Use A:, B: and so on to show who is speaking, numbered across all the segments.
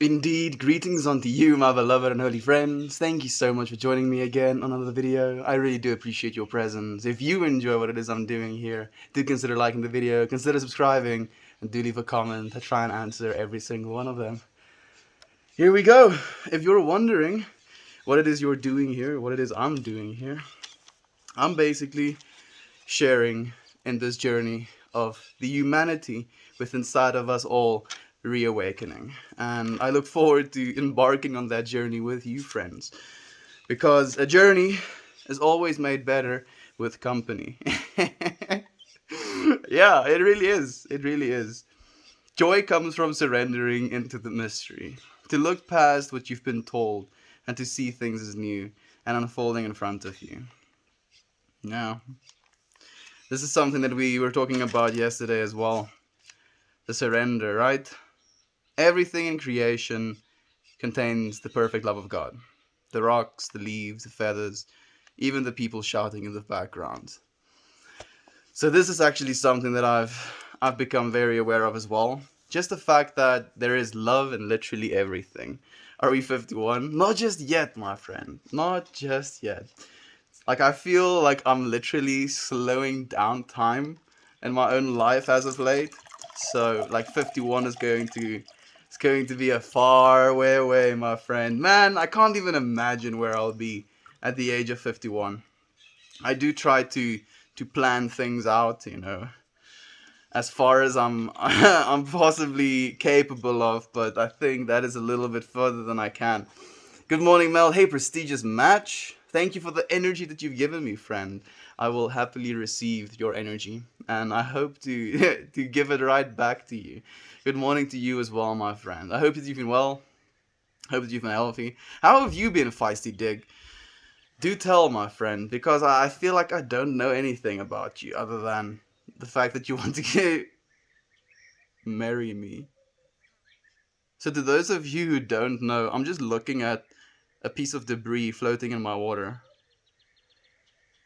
A: Indeed, greetings unto you, my beloved and holy friends. Thank you so much for joining me again on another video. I really do appreciate your presence. If you enjoy what it is I'm doing here, do consider liking the video, consider subscribing, and do leave a comment. I try and answer every single one of them. Here we go. If you're wondering what it is you're doing here, what it is I'm doing here, I'm basically sharing in this journey of the humanity within inside of us all reawakening. And I look forward to embarking on that journey with you, friends, because a journey is always made better with company. Yeah, it really is. It really is. Joy comes from surrendering into the mystery, to look past what you've been told and to see things as new and unfolding in front of you. Now, this is something that we were talking about yesterday as well. The surrender, right? Everything in creation contains the perfect love of God. The rocks, the leaves, the feathers, even the people shouting in the background. So this is actually something that I've become very aware of as well. Just the fact that there is love in literally everything. Are we 51? Not just yet, my friend. Not just yet. Like, I feel like I'm literally slowing down time in my own life as of late. So, like, 51 is going to be a far way away, my friend. Man, I can't even imagine where I'll be at the age of 51. I do try to plan things out, as far as I'm I'm possibly capable of, but I think that is a little bit further than I can. Good morning, Mel. Hey, prestigious match. Thank you for the energy that you've given me, friend. I will happily receive your energy, and I hope to to give it right back to you. Good morning to you as well, my friend. I hope that you've been well. Hope that you've been healthy. How have you been, Feisty Dig? Do tell, my friend, because I feel like I don't know anything about you other than the fact that you want to marry me. So to those of you who don't know, I'm just looking at a piece of debris floating in my water.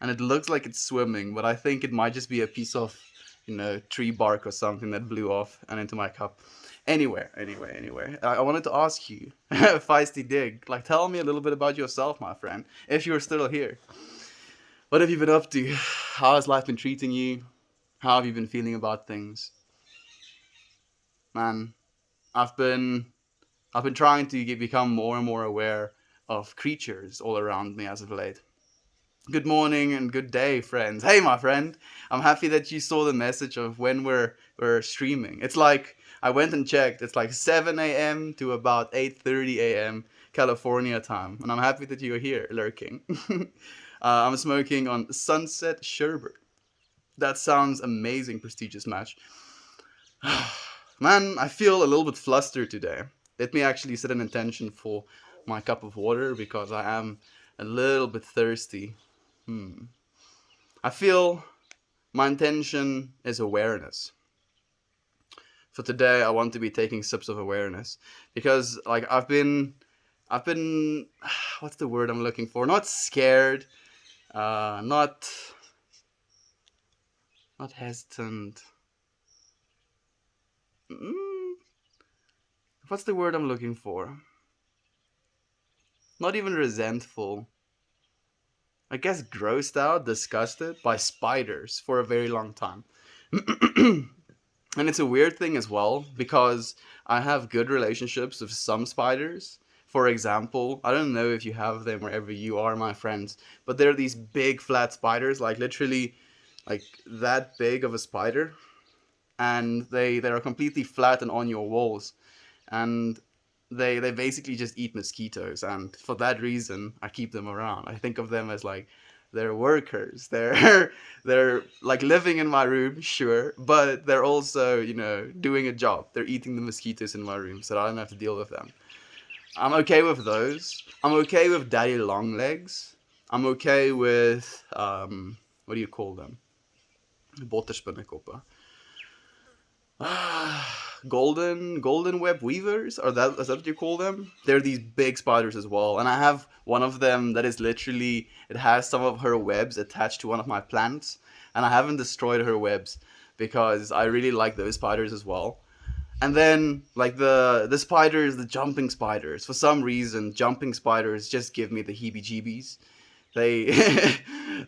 A: And it looks like it's swimming, but I think it might just be a piece of, tree bark or something that blew off and into my cup. Anyway. I wanted to ask you, Feisty Dig, like, tell me a little bit about yourself, my friend, if you're still here. What have you been up to? How has life been treating you? How have you been feeling about things? Man, I've been trying to become more and more aware of creatures all around me as of late. Good morning and good day, friends. Hey, my friend. I'm happy that you saw the message of when we're streaming. It's like, I went and checked. It's like 7 a.m. to about 8:30 a.m. California time. And I'm happy that you're here lurking. I'm smoking on Sunset Sherbet. That sounds amazing, prestigious match. Man, I feel a little bit flustered today. Let me actually set an intention for my cup of water because I am a little bit thirsty. I feel my intention is awareness. For today, I want to be taking sips of awareness because, like, I've been, what's the word I'm looking for? Not scared, not hesitant. What's the word I'm looking for? Not even resentful. I guess grossed out, disgusted by spiders for a very long time. And it's a weird thing as well because I have good relationships with some spiders. For example, I don't know if you have them wherever you are, my friends, but they're these big flat spiders, like literally like that big of a spider. And they are completely flat and on your walls. And they basically just eat mosquitoes, and for that reason I keep them around. I think of them as like they're workers. They're like living in my room, sure, but they're also, doing a job. They're eating the mosquitoes in my room so I don't have to deal with them. I'm okay with those. I'm okay with daddy long legs. I'm okay with what do you call them? Botterspinnekoppen. Golden web weavers, or is that what you call them? They're these big spiders as well, and I have one of them that is literally, it has some of her webs attached to one of my plants, and I haven't destroyed her webs because I really like those spiders as well. And then like the spiders, the jumping spiders. For some reason, jumping spiders just give me the heebie-jeebies. They,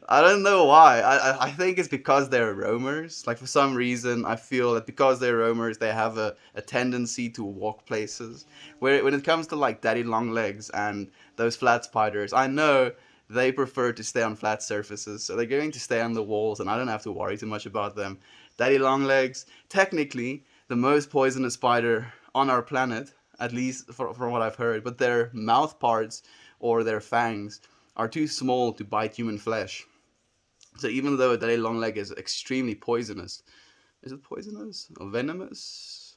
A: I don't know why. I think it's because they're roamers. Like for some reason, I feel that because they're roamers, they have a tendency to walk places. Where when it comes to like daddy long legs and those flat spiders, I know they prefer to stay on flat surfaces, so they're going to stay on the walls, and I don't have to worry too much about them. Daddy long legs, technically the most poisonous spider on our planet, at least from what I've heard, but their mouth parts or their fangs are too small to bite human flesh. So even though a daddy longleg is extremely poisonous, is it poisonous or venomous?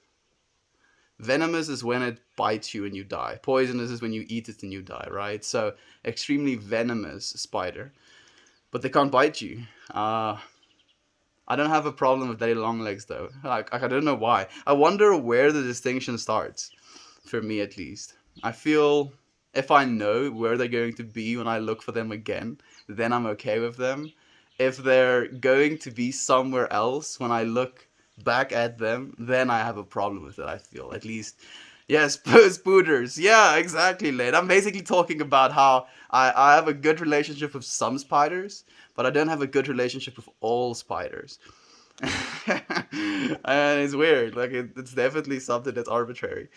A: Venomous is when it bites you and you die. Poisonous is when you eat it and you die, right? So extremely venomous spider, but they can't bite you. I don't have a problem with daddy longlegs though. Like I don't know why. I wonder where the distinction starts. For me at least, I feel if I know where they're going to be when I look for them again, then I'm okay with them. If they're going to be somewhere else when I look back at them, then I have a problem with it. I feel at least. Yes, spooters. Yeah, exactly, Lane. I'm basically talking about how I have a good relationship with some spiders, but I don't have a good relationship with all spiders. And it's weird. Like it's definitely something that's arbitrary.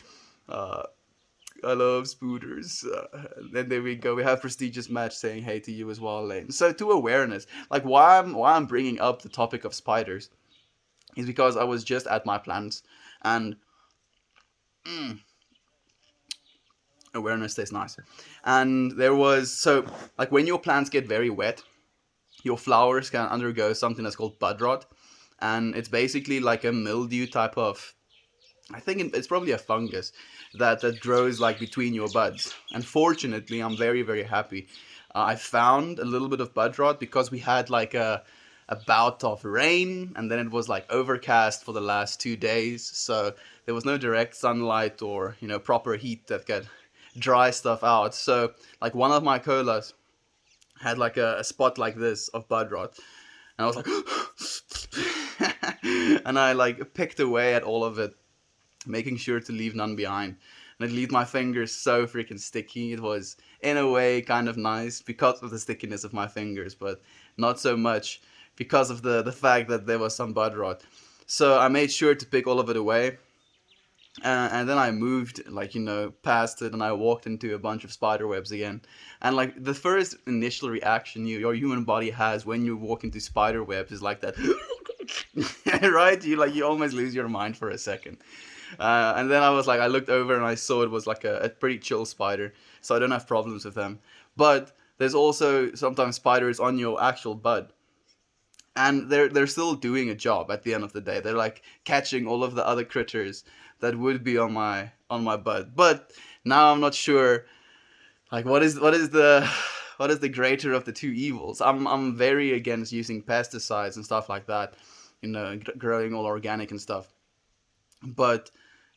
A: Uh, I love spooters. And there we go. We have prestigious match saying hey to you as well, Lane. So to awareness, like why I'm bringing up the topic of spiders is because I was just at my plants and awareness stays nice. And there was so like when your plants get very wet, your flowers can undergo something that's called bud rot, and it's basically like a mildew type of. I think it's probably a fungus that grows like between your buds. And fortunately, I'm very happy. I found a little bit of bud rot because we had like a bout of rain, and then it was like overcast for the last 2 days. So there was no direct sunlight or proper heat that could dry stuff out. So like one of my colas had like a spot like this of bud rot, and I was like, and I like picked away at all of it, making sure to leave none behind. And it left my fingers so freaking sticky. It was, in a way, kind of nice because of the stickiness of my fingers, but not so much because of the fact that there was some bud rot. So I made sure to pick all of it away. And then I moved, like, past it, and I walked into a bunch of spider webs again. And, like, the first initial reaction your human body has when you walk into spider webs is like that. Right? You almost lose your mind for a second. And then I looked over and I saw it was like a pretty chill spider, so I don't have problems with them. But there's also sometimes spiders on your actual bud, and they're still doing a job at the end of the day. They're like catching all of the other critters that would be on my bud. But now I'm not sure. Like, what is the greater of the two evils? I'm very against using pesticides and stuff like that. Growing all organic and stuff. But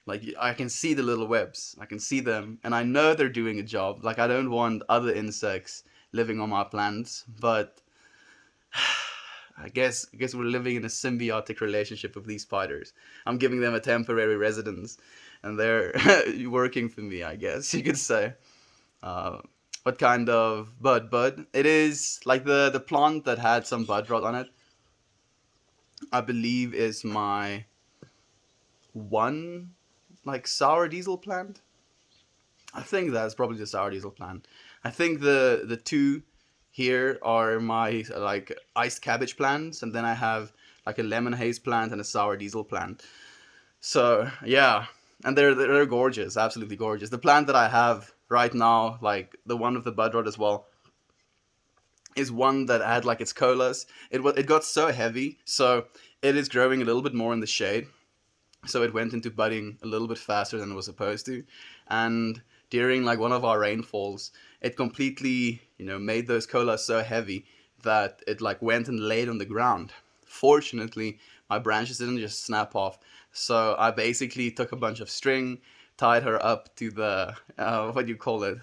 A: like I can see the little webs, I can see them, and I know they're doing a job. Like I don't want other insects living on my plants, but I guess we're living in a symbiotic relationship with these spiders. I'm giving them a temporary residence, and they're working for me. I guess you could say. Uh, what kind of bud? Bud? It is like the plant that had some bud rot on it. I believe is my one like sour diesel plant. I think that's probably the sour diesel plant. I think the two here are my like iced cabbage plants, and then I have like a lemon haze plant and a sour diesel plant. So yeah, and they're gorgeous, absolutely gorgeous. The plant that I have right now, like the one with the bud rot as well, is one that had like its colas. It got so heavy, so it is growing a little bit more in the shade, so it went into budding a little bit faster than it was supposed to. And during like one of our rainfalls, it completely made those colas so heavy that it like went and laid on the ground. Fortunately, my branches didn't just snap off, so I basically took a bunch of string, tied her up to the what do you call it,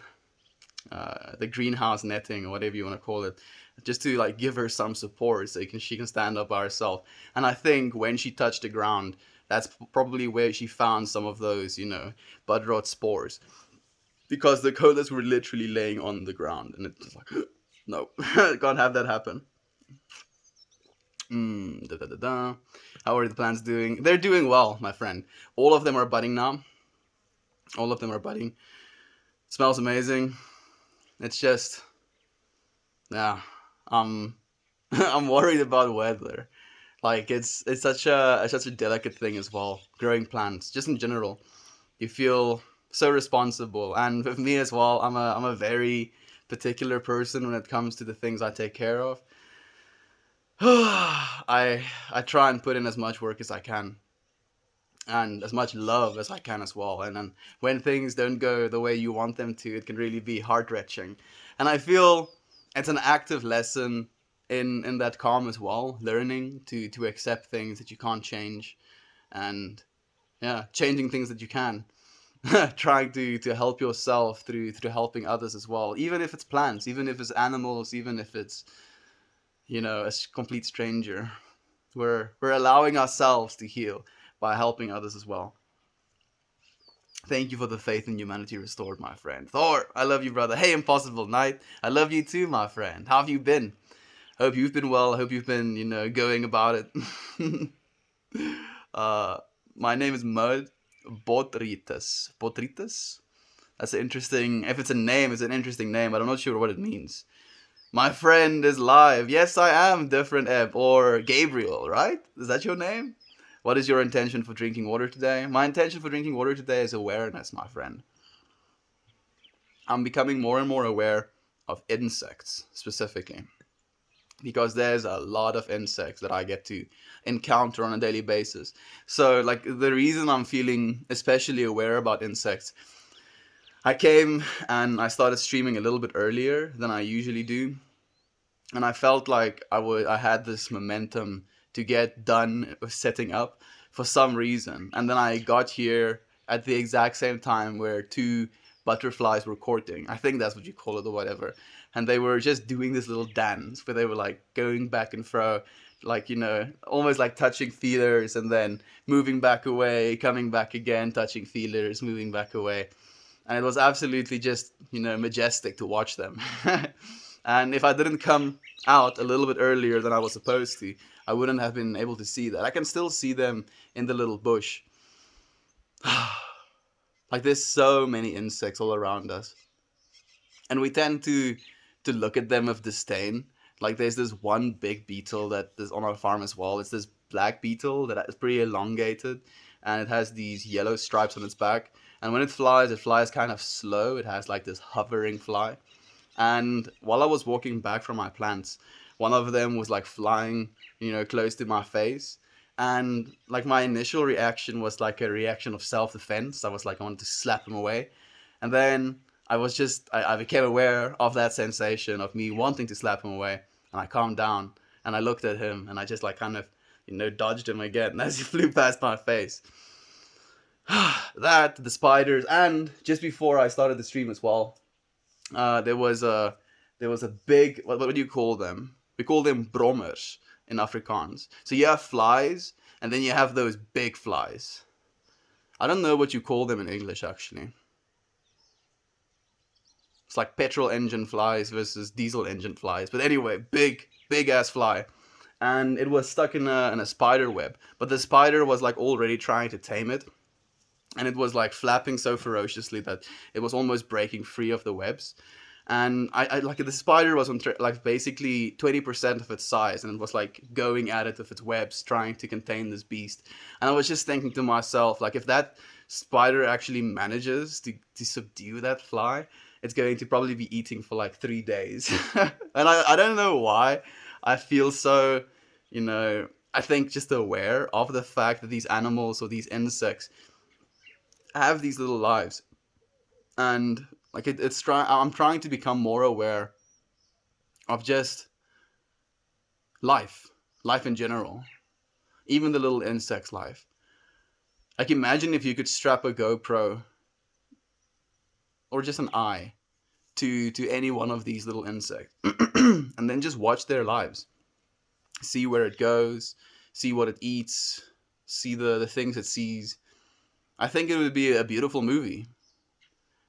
A: the greenhouse netting or whatever you want to call it, just to like give her some support so she can stand up by herself. And I think when she touched the ground, That's probably where she found some of those, bud rot spores, because the colas were literally laying on the ground, and it's just like, no, can't have that happen. Da, da, da, da. How are the plants doing? They're doing well, my friend. All of them are budding now. All of them are budding. Smells amazing. It's just, yeah, um, I'm worried about weather. Like it's such a delicate thing as well. Growing plants, just in general, you feel so responsible. And with me as well, I'm a very particular person when it comes to the things I take care of. I try and put in as much work as I can, and as much love as I can as well. And then when things don't go the way you want them to, it can really be heart wrenching. And I feel it's an active lesson in that calm as well, learning to accept things that you can't change, and yeah, changing things that you can. Trying to help yourself through helping others as well, even if it's plants, even if it's animals, even if it's a complete stranger. We're allowing ourselves to heal by helping others as well. Thank you for the faith in humanity restored, my friend. Thor, I love you, brother. Hey, Impossible Knight, I love you too, my friend. How have you been? Hope you've been well. Hope you've been, going about it. uh, my name is Mud Botritas. Botritas? That's an interesting. If it's a name, it's an interesting name, but I'm not sure what it means. My friend is live. Yes, I am Different Ebb, or Gabriel, right? Is that your name? What is your intention for drinking water today? My intention for drinking water today is awareness, my friend. I'm becoming more and more aware of insects, specifically, because there's a lot of insects that I get to encounter on a daily basis. So, like, the reason I'm feeling especially aware about insects, I came and I started streaming a little bit earlier than I usually do, and I felt like I had this momentum to get done setting up for some reason. And then I got here at the exact same time where two butterflies were courting. I think that's what you call it or whatever. And they were just doing this little dance where they were like going back and fro, like, almost like touching feelers and then moving back away, coming back again, touching feelers, moving back away. And it was absolutely just, majestic to watch them. And if I didn't come out a little bit earlier than I was supposed to, I wouldn't have been able to see that. I can still see them in the little bush. Like, there's so many insects all around us, and we tend to look at them with disdain. Like, there's this one big beetle that is on our farm as well. It's this black beetle that is pretty elongated, and it has these yellow stripes on its back. And when it flies kind of slow. It has like this hovering fly. And while I was walking back from my plants, one of them was like flying, close to my face. And like my initial reaction was like a reaction of self-defense. I was like, I wanted to slap him away. And then I became aware of that sensation of me wanting to slap him away. And I calmed down and I looked at him and I just like kind of, dodged him again as he flew past my face. That, the spiders, and just before I started the stream as well, there was a big, what do you call them? We call them brommers in Afrikaans. So you have flies, and then you have those big flies. I don't know what you call them in English, actually. It's like petrol engine flies versus diesel engine flies. But anyway, big ass fly. And it was stuck in a spider web. But the spider was like already trying to tame it. And it was like flapping so ferociously that it was almost breaking free of the webs. And I like, the spider was on like basically 20% of its size, and it was like going at it with its webs, trying to contain this beast. And I was just thinking to myself, like, if that spider actually manages to subdue that fly, it's going to probably be eating for like 3 days. And I don't know why I feel so, I think just aware of the fact that these animals or these insects have these little lives. And like, I'm trying to become more aware of just life in general, even the little insects' life. Like, imagine if you could strap a GoPro or just an eye to any one of these little insects, and then just watch their lives, see where it goes, see what it eats, see the things it sees, I think it would be a beautiful movie.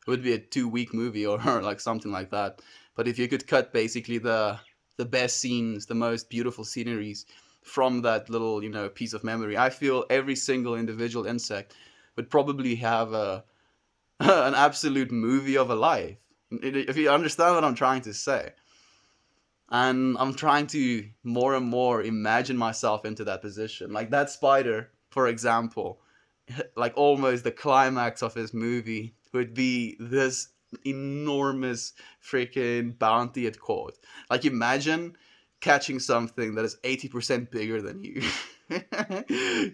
A: It would be a 2 week movie or like something like that. But if you could cut basically the best scenes, the most beautiful sceneries from that little piece of memory, I feel every single individual insect would probably have a an absolute movie of a life. If you understand what I'm trying to say. And I'm trying to more and more imagine myself into that position. Like that spider, for example, like almost the climax of his movie would be this enormous freaking bounty it caught. Like imagine catching something that is 80% bigger than you.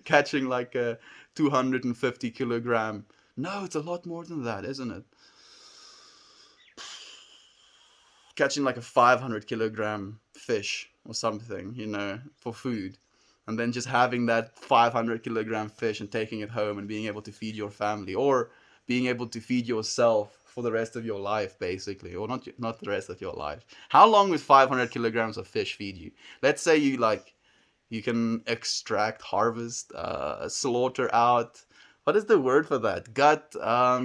A: Catching like a 250 kilogram. No, it's a lot more than that, isn't it? Catching like a 500 kilogram fish or something, for food. And then just having that 500 kilogram fish and taking it home and being able to feed your family, or being able to feed yourself for the rest of your life, basically, or not the rest of your life. How long would 500 kilograms of fish feed you? Let's say you can extract, harvest, slaughter out. What is the word for that? Gut. I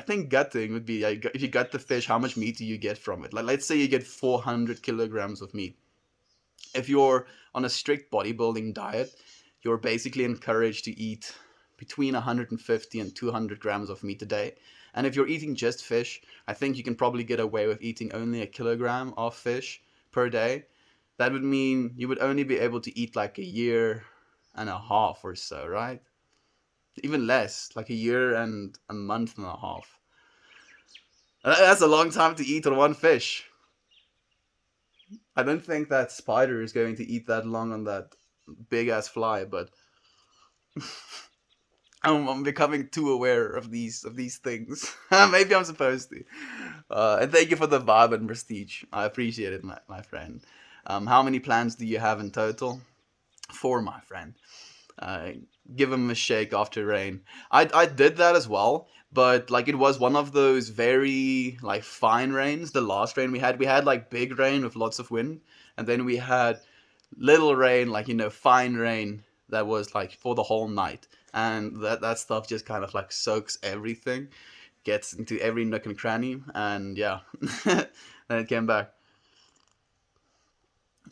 A: think gutting would be like, if you gut the fish, how much meat do you get from it? Like, let's say you get 400 kilograms of meat. If you're on a strict bodybuilding diet, you're basically encouraged to eat between 150 and 200 grams of meat a day. And if you're eating just fish, I think you can probably get away with eating only a kilogram of fish per day. That would mean you would only be able to eat like a year and a half or so, right? Even less, like a year and a month and a half. That's a long time to eat on one fish. I don't think that spider is going to eat that long on that big ass fly, but I'm becoming too aware of these things. Maybe I'm supposed to. And thank you for the vibe and prestige. I appreciate it, my friend. How many plans do you have in total? 4, my friend. Uh, Give him a shake after rain. I did that as well, but like it was one of those very like fine rains. The last rain we had like big rain with lots of wind, and then we had little rain, like fine rain that was like for the whole night, and that stuff just kind of like soaks everything, gets into every nook and cranny, and yeah, then it came back.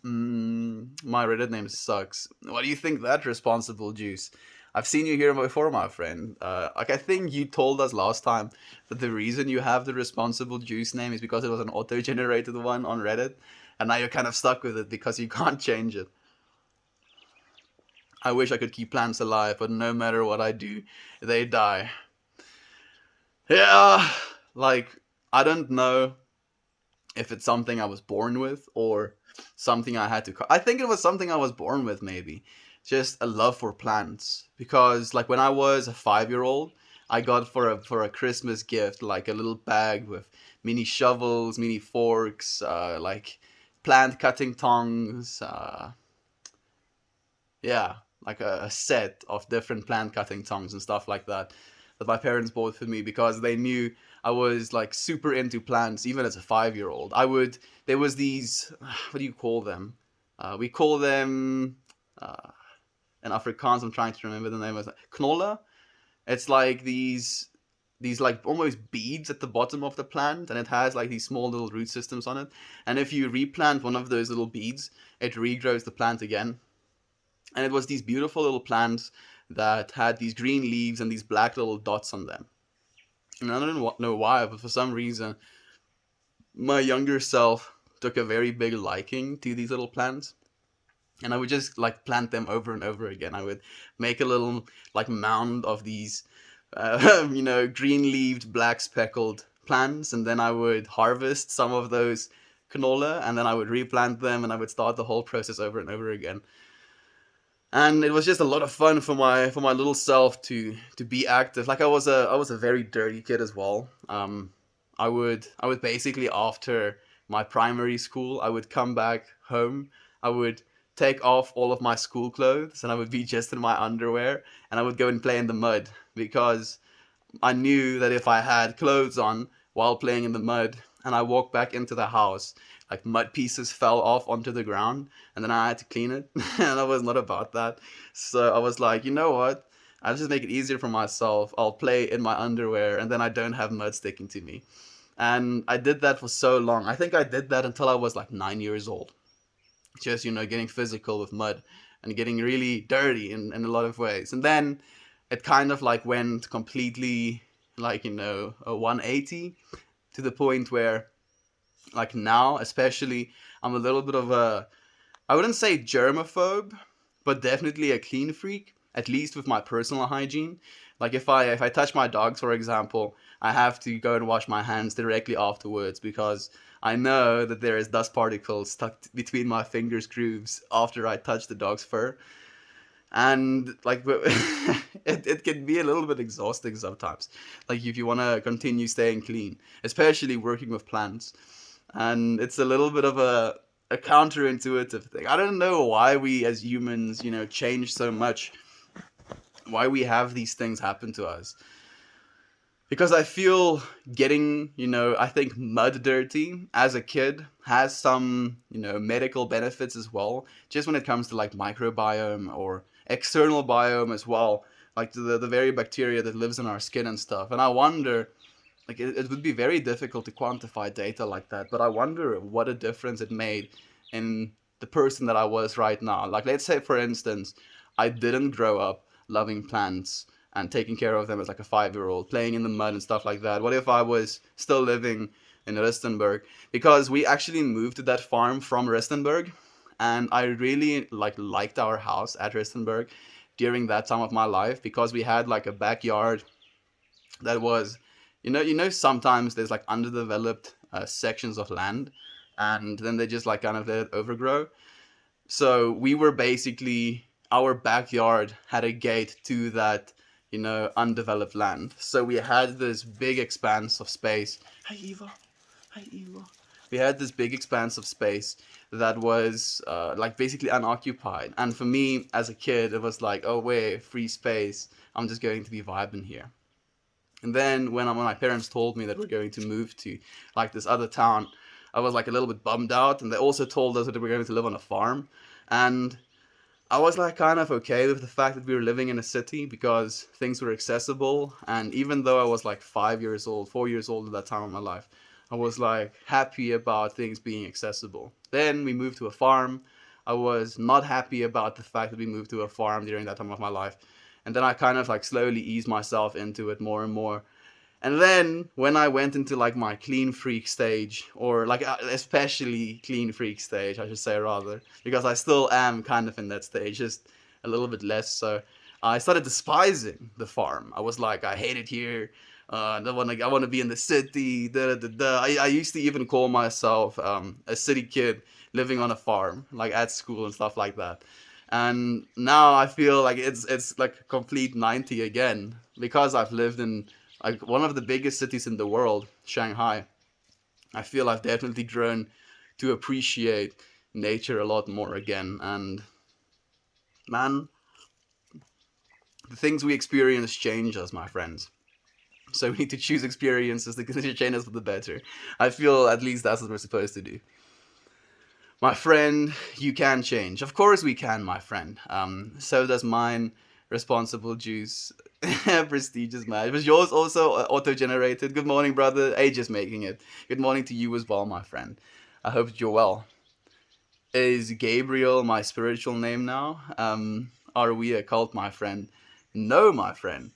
A: My Reddit name sucks. What do you think that responsible juice? I've seen you here before, my friend. Like I think you told us last time that the reason you have the responsible juice name is because it was an auto-generated one on Reddit, and now you're kind of stuck with it because you can't change it. I wish I could keep plants alive, but no matter what I do, they die. Yeah, like I don't know if it's something I was born with or something I had to. I think it was something I was born with, maybe. Just a love for plants. Because like when I was a 5-year old, I got for a Christmas gift like a little bag with mini shovels, mini forks, like plant cutting tongs. Yeah, like a set of different plant cutting tongs and stuff like that that my parents bought for me because they knew I was like super into plants even as a 5-year old. There was these, what do you call them? We call them, uh, in Afrikaans, I'm trying to remember the name of it, knolle. It's like these like almost beads at the bottom of the plant, and it has like these small little root systems on it. And if you replant one of those little beads, it regrows the plant again. And it was these beautiful little plants that had these green leaves and these black little dots on them. And I don't know why, but for some reason, my younger self took a very big liking to these little plants. And I would just like plant them over and over again. I would make a little like mound of these, green leaved, black speckled plants. And then I would harvest some of those canola and then I would replant them and I would start the whole process over and over again. And it was just a lot of fun for my little self to be active. Like I was a very dirty kid as well. I would basically, after my primary school, I would come back home. I would take off all of my school clothes and I would be just in my underwear and I would go and play in the mud because I knew that if I had clothes on while playing in the mud, and I walked back into the house. Like mud pieces fell off onto the ground, and then I had to clean it, and I was not about that. So I was like, you know what? I'll just make it easier for myself. I'll play in my underwear, and then I don't have mud sticking to me. And I did that for so long. I think I did that until I was like 9 years old. Just, getting physical with mud and getting really dirty in a lot of ways. And then it kind of like went completely like, a 180 to the point where like now, especially, I'm a little bit of a, I wouldn't say germaphobe, but definitely a clean freak, at least with my personal hygiene. Like if I touch my dogs, for example, I have to go and wash my hands directly afterwards because I know that there is dust particles stuck between my fingers grooves after I touch the dog's fur. And like it can be a little bit exhausting sometimes, like if you want to continue staying clean, especially working with plants. And it's a little bit of a counterintuitive thing. I don't know why we as humans, change so much, why we have these things happen to us. Because I feel getting, I think mud dirty as a kid has some, medical benefits as well. Just when it comes to like microbiome or external biome as well, like the very bacteria that lives in our skin and stuff. And I wonder, like it would be very difficult to quantify data like that, but I wonder what a difference it made in the person that I was right now. Like let's say for instance, I didn't grow up loving plants and taking care of them as like a 5-year old, playing in the mud and stuff like that. What if I was still living in Rustenburg? Because we actually moved to that farm from Rustenburg, and I really liked our house at Rustenburg during that time of my life because we had like a backyard that was, sometimes there's like underdeveloped sections of land, and then they just like kind of let it overgrow. So we were basically, our backyard had a gate to that, undeveloped land. So we had this big expanse of space. Hi Eva. Hi Eva. We had this big expanse of space that was like basically unoccupied. And for me as a kid, it was like, oh wait, free space. I'm just going to be vibing here. And then when my parents told me that we're going to move to like this other town, I was like a little bit bummed out. And they also told us that we were going to live on a farm. And I was like kind of okay with the fact that we were living in a city because things were accessible. And even though I was like 5 years old, 4 years old at that time of my life, I was like happy about things being accessible. Then we moved to a farm. I was not happy about the fact that we moved to a farm during that time of my life. And then I kind of like slowly eased myself into it more and more. And then when I went into like my clean freak stage, or like especially clean freak stage, I should say rather, because I still am kind of in that stage, just a little bit less so. I started despising the farm. I was like, I hate it here. I want to be in the city. Da, da, da, da. I used to even call myself a city kid living on a farm, like at school and stuff like that. And now I feel like it's like a complete 90 again because I've lived in like one of the biggest cities in the world, Shanghai. I feel I've definitely grown to appreciate nature a lot more again. And man, the things we experience change us, my friends. So we need to choose experiences that can change us for the better. I feel at least that's what we're supposed to do. My friend, you can change. Of course we can, my friend. So does mine. Responsible juice. Prestigious match. Was yours also auto-generated? Good morning, brother. Age is making it. Good morning to you as well, my friend. I hope that you're well. Is Gabriel my spiritual name now? Are we a cult, my friend? No, my friend.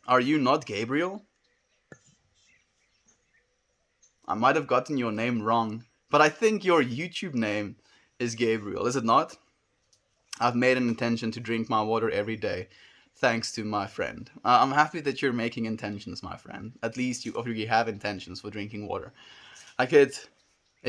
A: Are you not Gabriel? I might have gotten your name wrong, but I think your YouTube name is Gabriel, is it not? I've made an intention to drink my water every day, thanks to my friend. I'm happy that you're making intentions, my friend. At least you have intentions for drinking water. Like it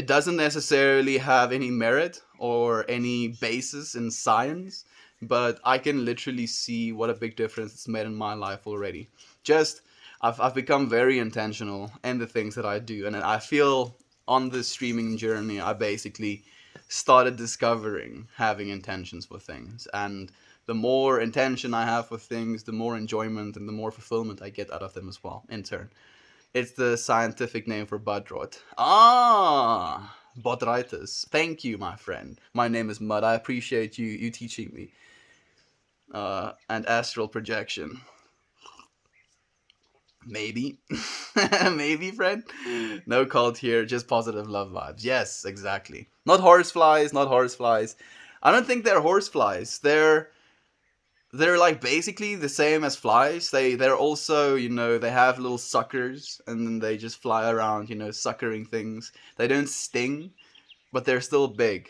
A: doesn't necessarily have any merit or any basis in science, but I can literally see what a big difference it's made in my life already. Just I've become very intentional in the things that I do, and I feel on this streaming journey I basically started discovering having intentions for things. And the more intention I have for things, the more enjoyment and the more fulfillment I get out of them as well, in turn. It's the scientific name for bud rot. Ah, botrytis. Thank you, my friend. My name is Mud. I appreciate you teaching me. And astral projection. Maybe. Maybe, friend. No cult here, just positive love vibes. Yes, exactly. Not horseflies, not horseflies. I don't think they're horseflies. They're like basically the same as flies. They're also, they have little suckers and then they just fly around, suckering things. They don't sting, but they're still big.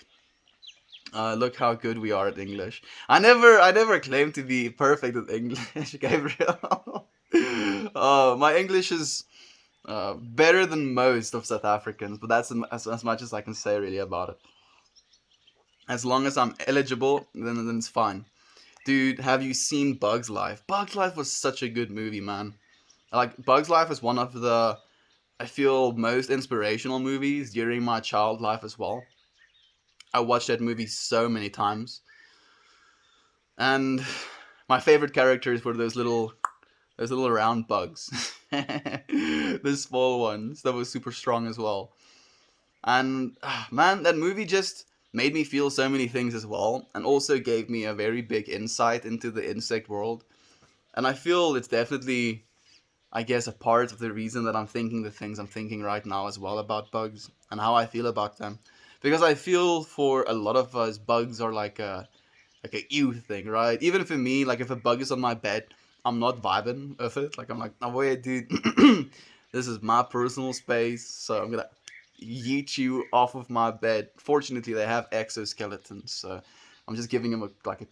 A: Look how good we are at English. I never claimed to be perfect at English, Gabriel. My English is better than most of South Africans, but that's as much as I can say really about it. As long as I'm eligible, then it's fine. Dude, have you seen Bugs Life? Bugs Life was such a good movie, man. Like Bugs Life is one of the, I feel, most inspirational movies during my child life as well. I watched that movie so many times, and my favorite characters were those little round bugs, the small ones that was super strong as well. And man, that movie just made me feel so many things as well, and also gave me a very big insight into the insect world. And I feel it's definitely, I guess, a part of the reason that I'm thinking the things I'm thinking right now as well about bugs and how I feel about them. Because I feel for a lot of us, bugs are like a you thing, right? Even for me, like if a bug is on my bed, I'm not vibing with it. Like I'm like, no way, dude. This is my personal space, so I'm gonna yeet you off of my bed. Fortunately, they have exoskeletons, so I'm just giving them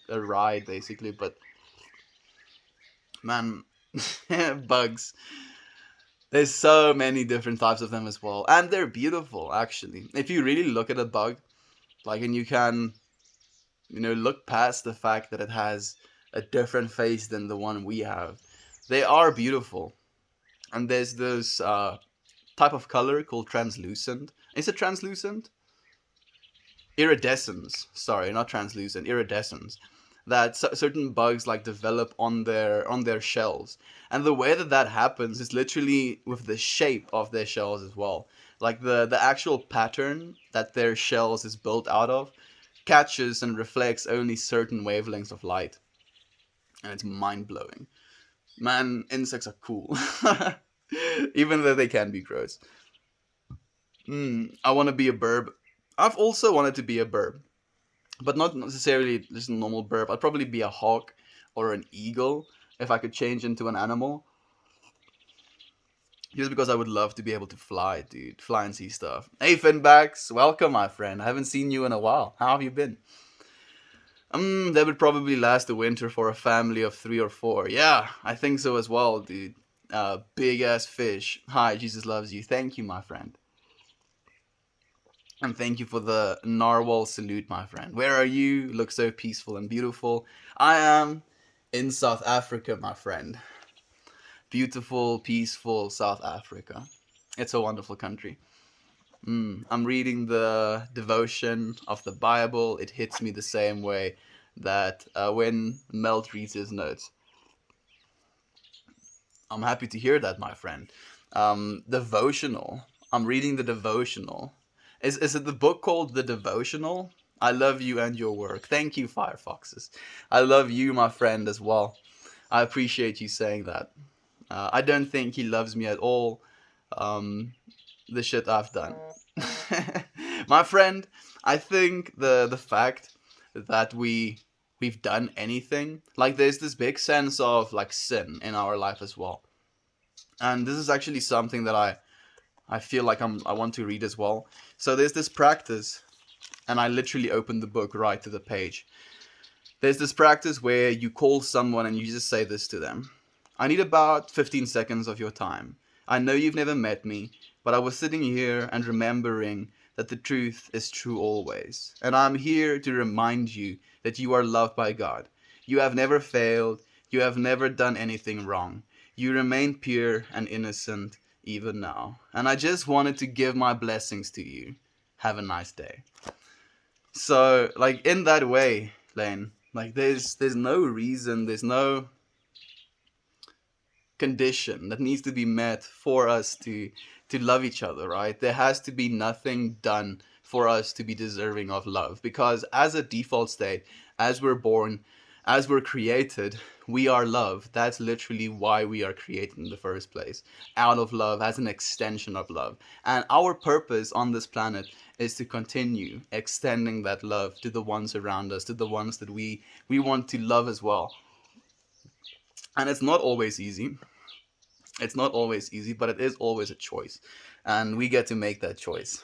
A: a ride basically. But man, bugs. There's so many different types of them as well, and they're beautiful actually. If you really look at a bug, like, and you can look past the fact that it has a different face than the one we have. They are beautiful. And there's this type of color called translucent. Is it translucent? Iridescence. Sorry, not translucent. Iridescence. That certain bugs like develop on their shells, and the way that that happens is literally with the shape of their shells as well. Like the actual pattern that their shells is built out of catches and reflects only certain wavelengths of light, and it's mind blowing. Man, insects are cool, even though they can be gross. I want to be a burb. I've also wanted to be a burb, but not necessarily just a normal burb. I'd probably be a hawk or an eagle if I could change into an animal. Just because I would love to be able to fly, dude. Fly and see stuff. Hey, Finbacks. Welcome, my friend. I haven't seen you in a while. How have you been? That would probably last the winter for a family of 3 or 4. Yeah, I think so as well, dude. Big ass fish. Hi, Jesus loves you. Thank you, my friend. And thank you for the narwhal salute, my friend. Where are you? Look so peaceful and beautiful. I am in South Africa, my friend. Beautiful, peaceful South Africa. It's a wonderful country. I'm reading the devotion of the Bible. It hits me the same way that when Melt reads his notes. I'm happy to hear that, my friend. Devotional. I'm reading the devotional. Is it the book called The Devotional? I love you and your work. Thank you, Firefoxes. I love you, my friend, as well. I appreciate you saying that. I don't think he loves me at all. Um, the shit I've done. My friend, I think the fact that we've done anything, like there's this big sense of like sin in our life as well. And this is actually something that I feel like I want to read as well. So there's this practice, and I literally opened the book right to the page. There's this practice where you call someone and you just say this to them. I need about 15 seconds of your time. I know you've never met me, but I was sitting here and remembering that the truth is true always. And I'm here to remind you that you are loved by God. You have never failed. You have never done anything wrong. You remain pure and innocent even now. And I just wanted to give my blessings to you. Have a nice day. So, like, in that way, Lane, like there's no reason, there's no condition that needs to be met for us to love each other, right? There has to be nothing done for us to be deserving of love, because as a default state, as we're born, as we're created, we are love. That's literally why we are created in the first place, out of love, as an extension of love. And our purpose on this planet is to continue extending that love to the ones around us, to the ones that we want to love as well. And it's not always easy. It's not always easy, but it is always a choice. And we get to make that choice.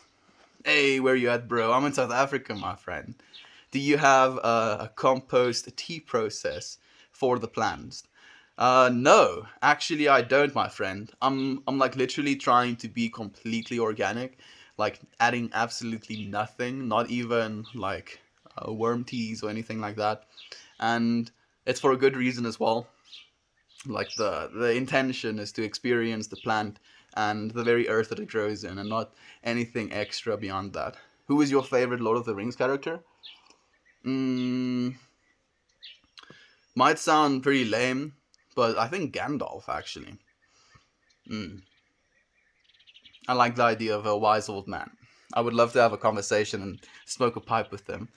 A: Hey, where you at, bro? I'm in South Africa, my friend. Do you have a compost tea process for the plants? No, actually, I don't, my friend. I'm like literally trying to be completely organic, like adding absolutely nothing, not even like worm teas or anything like that. And it's for a good reason as well. Like the intention is to experience the plant and the very earth that it grows in, and not anything extra beyond that. Who is your favorite Lord of the Rings character? Mm, might sound pretty lame, but I think Gandalf actually. Mm. I like the idea of a wise old man. I would love to have a conversation and smoke a pipe with them.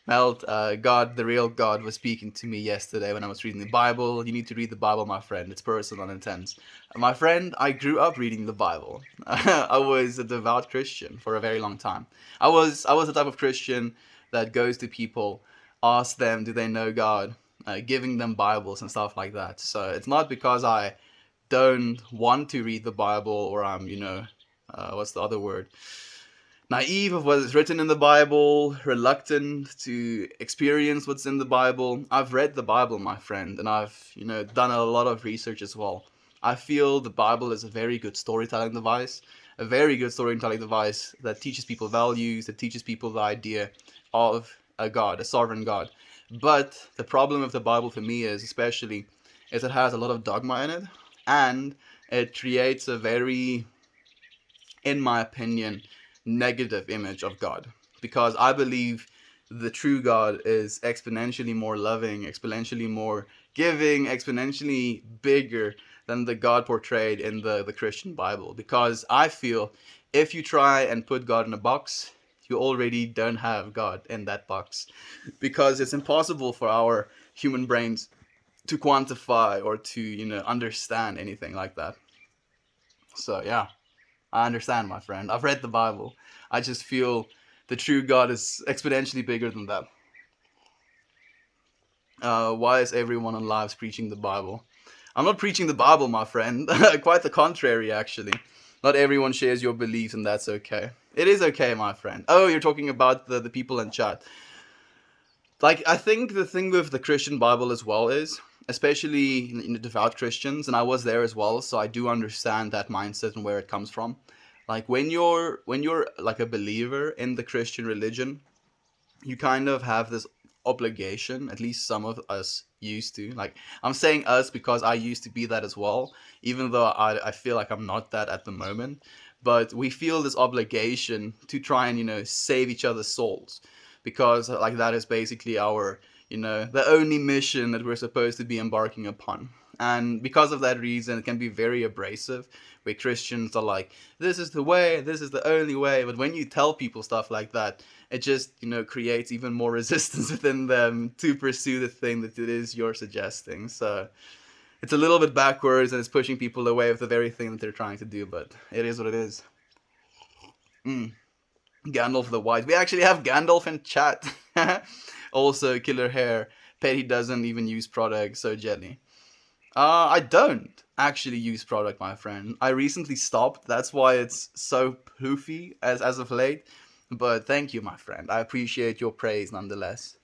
A: Melt, God, the real God, was speaking to me yesterday when I was reading the Bible. You need to read the Bible, my friend. It's personal and intense. My friend, I grew up reading the Bible. I was a devout Christian for a very long time. I was the type of Christian that goes to people, asks them, do they know God, giving them Bibles and stuff like that. So it's not because I don't want to read the Bible, or I'm, what's the other word? Naive of what is written in the Bible, reluctant to experience what's in the Bible. I've read the Bible, my friend, and I've, done a lot of research as well. I feel the Bible is a very good storytelling device, a very good storytelling device that teaches people values, that teaches people the idea of a God, a sovereign God. But the problem with the Bible for me is, especially, is it has a lot of dogma in it, and it creates a very, in my opinion, negative image of God. Because I believe the true God is exponentially more loving, exponentially more giving, exponentially bigger than the God portrayed in the Christian Bible. Because I feel if you try and put God in a box, you already don't have God in that box. Because it's impossible for our human brains to quantify or to, understand anything like that. So, yeah. I understand, my friend. I've read the Bible. I just feel the true God is exponentially bigger than that. Why is everyone on lives preaching the Bible? I'm not preaching the Bible, my friend. Quite the contrary, actually. Not everyone shares your beliefs, and that's okay. It is okay, my friend. Oh, you're talking about the people in chat. Like, I think the thing with the Christian Bible as well is, especially devout Christians, and I was there as well, so I do understand that mindset and where it comes from. Like when you're like a believer in the Christian religion, you kind of have this obligation, at least some of us used to. Like, I'm saying us because I used to be that as well, even though I feel like I'm not that at the moment. But we feel this obligation to try and, save each other's souls, because like that is basically our, the only mission that we're supposed to be embarking upon. And because of that reason, it can be very abrasive, where Christians are like, this is the way, this is the only way. But when you tell people stuff like that, it just, creates even more resistance within them to pursue the thing that it is you're suggesting. So it's a little bit backwards, and it's pushing people away with the very thing that they're trying to do, but it is what it is. Mm. Gandalf the White. We actually have Gandalf in chat. Also, Killer Hair. Petty doesn't even use product, so jelly. I don't actually use product, my friend. I recently stopped. That's why it's so poofy as of late. But thank you, my friend. I appreciate your praise nonetheless.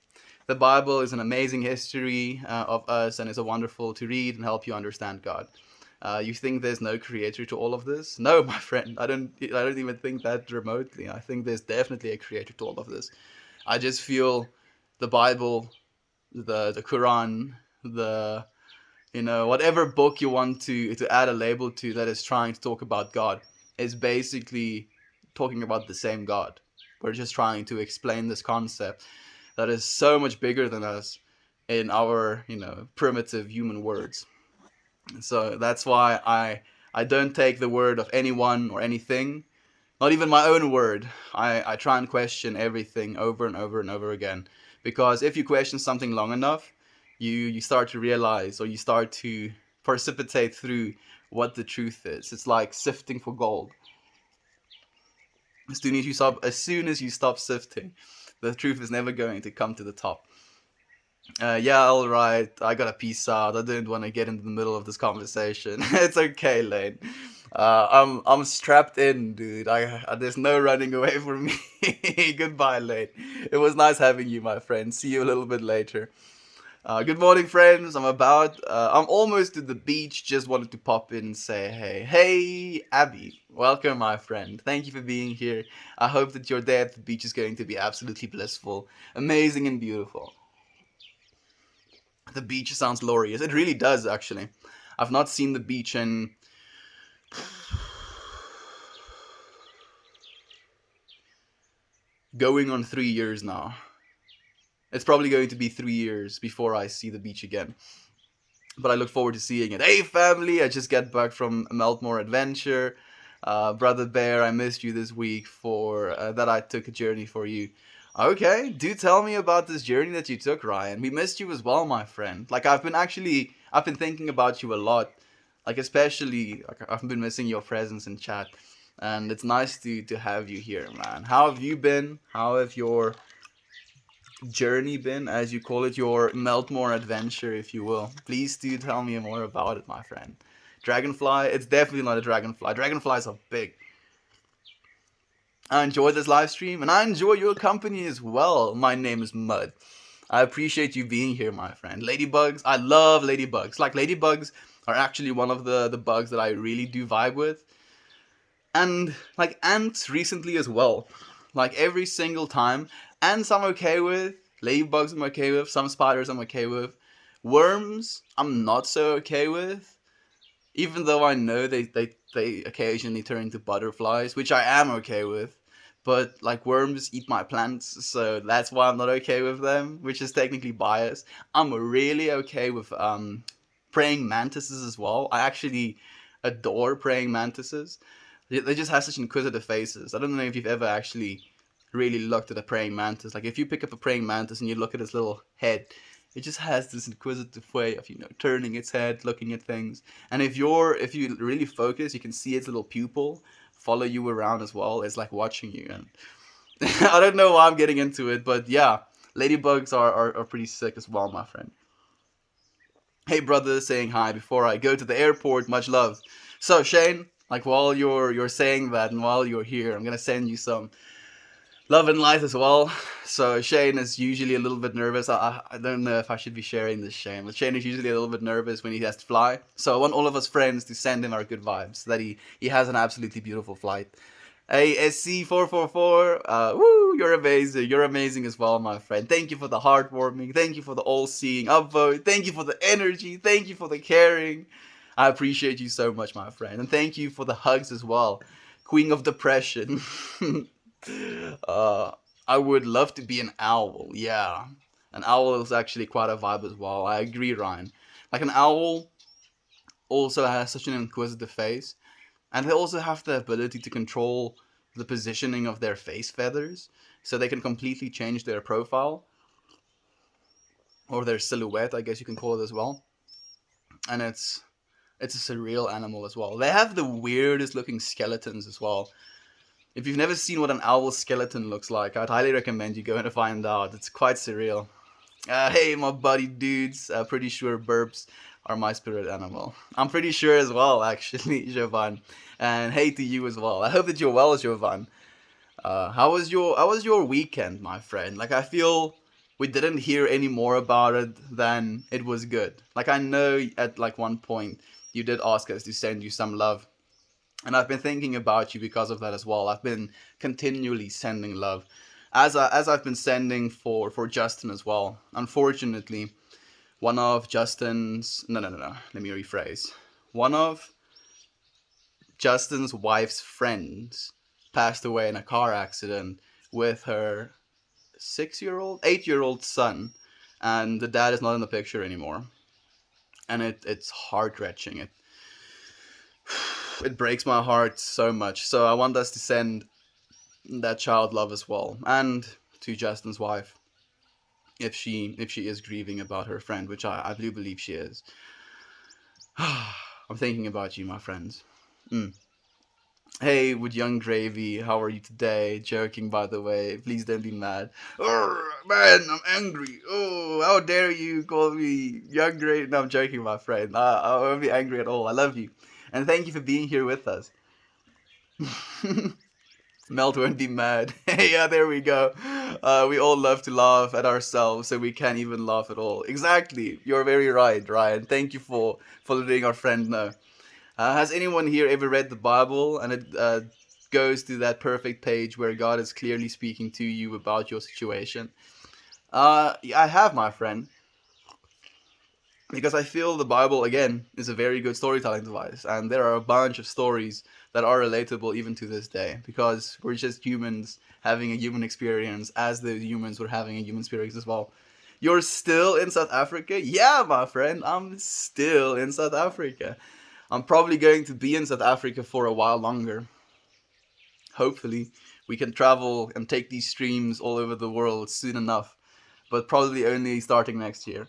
A: The Bible is an amazing history of us, and it's a wonderful to read and help you understand God. You think there's no creator to all of this? No, my friend. I don't. I don't even think that remotely. I think there's definitely a creator to all of this. I just feel the Bible, the Quran, the whatever book you want to add a label to that is trying to talk about God is basically talking about the same God. We're just trying to explain this concept that is so much bigger than us in our primitive human words. So that's why I don't take the word of anyone or anything, not even my own word. I try and question everything over and over and over again. Because if you question something long enough, you start to realize, or you start to precipitate through what the truth is. It's like sifting for gold. As soon as you stop sifting, the truth is never going to come to the top. Yeah, all right. I got a peace out. I didn't want to get into the middle of this conversation. It's okay, Lane. I'm strapped in, dude. There's no running away from me. Goodbye, Lane. It was nice having you, my friend. See you a little bit later. Good morning, friends. I'm almost to the beach. Just wanted to pop in and say, hey, Abby. Welcome, my friend. Thank you for being here. I hope that your day at the beach is going to be absolutely blissful, amazing, and beautiful. The beach sounds glorious. It really does, actually. I've not seen the beach in going on 3 years now. It's probably going to be 3 years before I see the beach again. But I look forward to seeing it. Hey, family! I just got back from Meltmore Adventure. Brother Bear, I missed you this week for that I took a journey for you. Okay, do tell me about this journey that you took, Ryan. We missed you as well, my friend. Like I've been thinking about you a lot. Like especially, like, I've been missing your presence in chat, and it's nice to have you here, man. How have you been? How have your journey been, as you call it, your Meltmore adventure, if you will? Please do tell me more about it, my friend. Dragonfly? It's definitely not a dragonfly. Dragonflies are big. I enjoy this live stream, and I enjoy your company as well. My name is Mud. I appreciate you being here, my friend. Ladybugs, I love ladybugs. Like, ladybugs are actually one of the bugs that I really do vibe with. And, like, ants recently as well. Like, every single time. Ants I'm okay with. Ladybugs I'm okay with. Some spiders I'm okay with. Worms I'm not so okay with. Even though I know they occasionally turn into butterflies, which I am okay with. But like worms eat my plants, so that's why I'm not okay with them, which is technically biased. I'm really okay with praying mantises as well. I actually adore praying mantises. They just have such inquisitive faces. I don't know if you've ever actually really looked at a praying mantis. Like if you pick up a praying mantis and you look at its little head, it just has this inquisitive way of turning its head, looking at things. And if you really focus, you can see its little pupil follow you around as well. It's like watching you. And I don't know why I'm getting into it, but yeah, ladybugs are pretty sick as well, my friend. Hey brother, saying hi before I go to the airport. Much love. So Shane, like while you're saying that and while you're here, I'm gonna send you some love and light as well. So Shane is usually a little bit nervous. I don't know if I should be sharing this, Shane, but Shane is usually a little bit nervous when he has to fly. So I want all of us friends to send him our good vibes, so that he has an absolutely beautiful flight. Hey, SC444, woo, you're amazing. You're amazing as well, my friend. Thank you for the heartwarming. Thank you for the all-seeing upvote. Thank you for the energy. Thank you for the caring. I appreciate you so much, my friend. And thank you for the hugs as well. Queen of Depression. uh, I would love to be an owl. Yeah, an owl is actually quite a vibe as well. I agree, Ryan. Like an owl also has such an inquisitive face, and they also have the ability to control the positioning of their face feathers, so they can completely change their profile or their silhouette, I guess you can call it as well. And it's a surreal animal as well. They have the weirdest looking skeletons as well. If you've never seen what an owl skeleton looks like, I'd highly recommend you go and find out. It's quite surreal. Hey, my buddy dudes. Pretty sure burps are my spirit animal. I'm pretty sure as well, actually, Jovan. And hey to you as well. I hope that you're well, Jovan. How was your weekend, my friend? Like I feel we didn't hear any more about it than it was good. Like I know at like one point you did ask us to send you some love, and I've been thinking about you because of that as well. I've been continually sending love, as I've been sending for Justin as well. Unfortunately, one of Justin's no. Let me rephrase. One of Justin's wife's friends passed away in a car accident with her 8-year old son, and the dad is not in the picture anymore. and it's heart-wrenching. It breaks my heart so much. So I want us to send that child love as well, and to Justin's wife, if she is grieving about her friend, which I do believe she is. I'm thinking about you, my friends. Mm. Hey, with Young Gravy, how are you today? Joking, by the way. Please don't be mad. Oh, man, I'm angry. Oh, how dare you call me Young Gravy? No, I'm joking, my friend. I won't be angry at all. I love you. And thank you for being here with us. Melt won't be mad. Yeah, there we go. We all love to laugh at ourselves, so we can't even laugh at all. Exactly. You're very right, Ryan. Thank you for letting our friend know. Has anyone here ever read the Bible and it goes to that perfect page where God is clearly speaking to you about your situation? Yeah, I have, my friend, because I feel the Bible, again, is a very good storytelling device, and there are a bunch of stories that are relatable even to this day, because we're just humans having a human experience as the humans were having a human experience as well. You're still in South Africa? Yeah, my friend, I'm still in South Africa. I'm probably going to be in South Africa for a while longer. Hopefully, we can travel and take these streams all over the world soon enough, but probably only starting next year.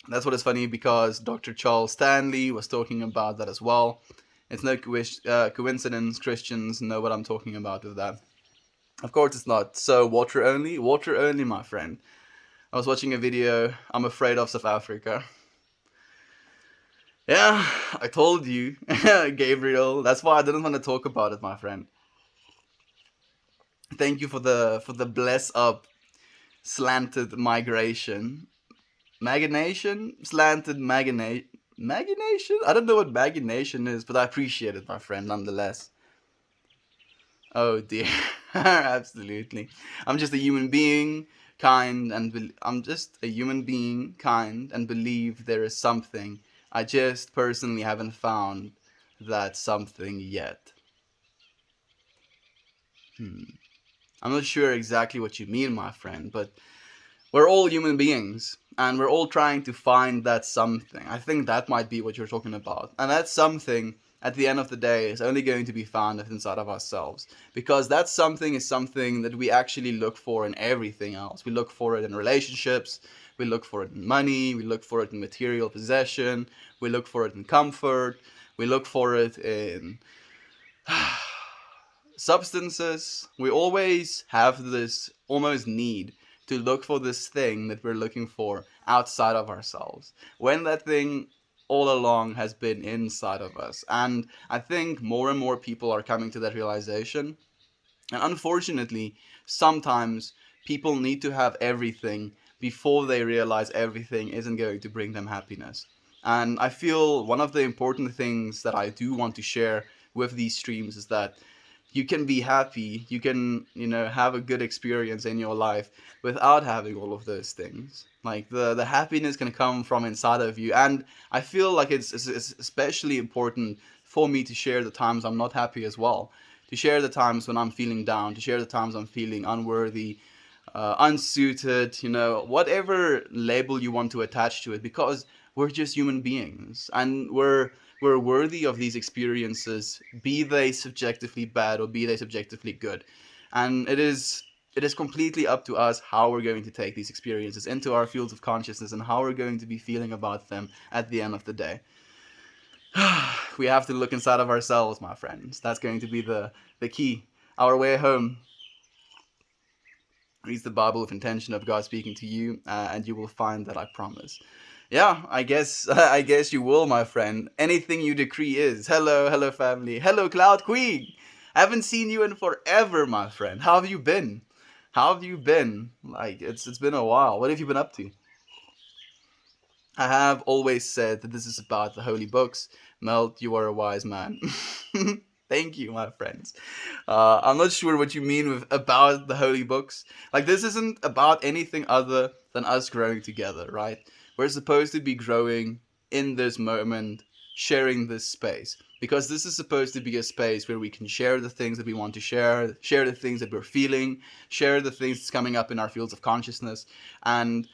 A: That's what is funny, because Dr. Charles Stanley was talking about that as well. It's no coincidence Christians know what I'm talking about with that. Of course it's not. So water only? Water only, my friend. I was watching a video, I'm afraid of South Africa. Yeah, I told you, Gabriel. That's why I didn't want to talk about it, my friend. Thank you for the bless up slanted migration. Magination? Slanted magination? Magination? I don't know what magination is, but I appreciate it, my friend, nonetheless. Oh dear. Absolutely. I'm just a human being, kind, and I'm just a human being, kind, and believe there is something. I just personally haven't found that something yet. Hmm. I'm not sure exactly what you mean, my friend, but we're all human beings, and we're all trying to find that something. I think that might be what you're talking about. And that something, at the end of the day, is only going to be found inside of ourselves. Because that something is something that we actually look for in everything else. We look for it in relationships, we look for it in money, we look for it in material possession, we look for it in comfort, we look for it in substances. We always have this almost need to look for this thing that we're looking for outside of ourselves, when that thing all along has been inside of us. And I think more and more people are coming to that realization. And unfortunately, sometimes people need to have everything before they realize everything isn't going to bring them happiness. And I feel one of the important things that I do want to share with these streams is that you can be happy, you can, have a good experience in your life without having all of those things. Like the happiness can come from inside of you. And I feel like it's especially important for me to share the times I'm not happy as well, to share the times when I'm feeling down, to share the times I'm feeling unworthy, unsuited, whatever label you want to attach to it, because we're just human beings, and we're worthy of these experiences, be they subjectively bad or be they subjectively good. And it is completely up to us how we're going to take these experiences into our fields of consciousness and how we're going to be feeling about them at the end of the day. We have to look inside of ourselves, my friends. That's going to be the key. Our way home. Read the Bible with intention of God speaking to you, and you will find that, I promise. Yeah, I guess I guess you will, my friend. Anything you decree is. Hello, family. Hello, Cloud Queen. I haven't seen you in forever, my friend. How have you been? How have you been? Like, it's been a while. What have you been up to? I have always said that this is about the holy books. Melt, you are a wise man. Thank you, my friends. I'm not sure what you mean with about the holy books. Like, this isn't about anything other than us growing together, right? We're supposed to be growing in this moment, sharing this space. Because this is supposed to be a space where we can share the things that we want to share the things that we're feeling, share the things that's coming up in our fields of consciousness, and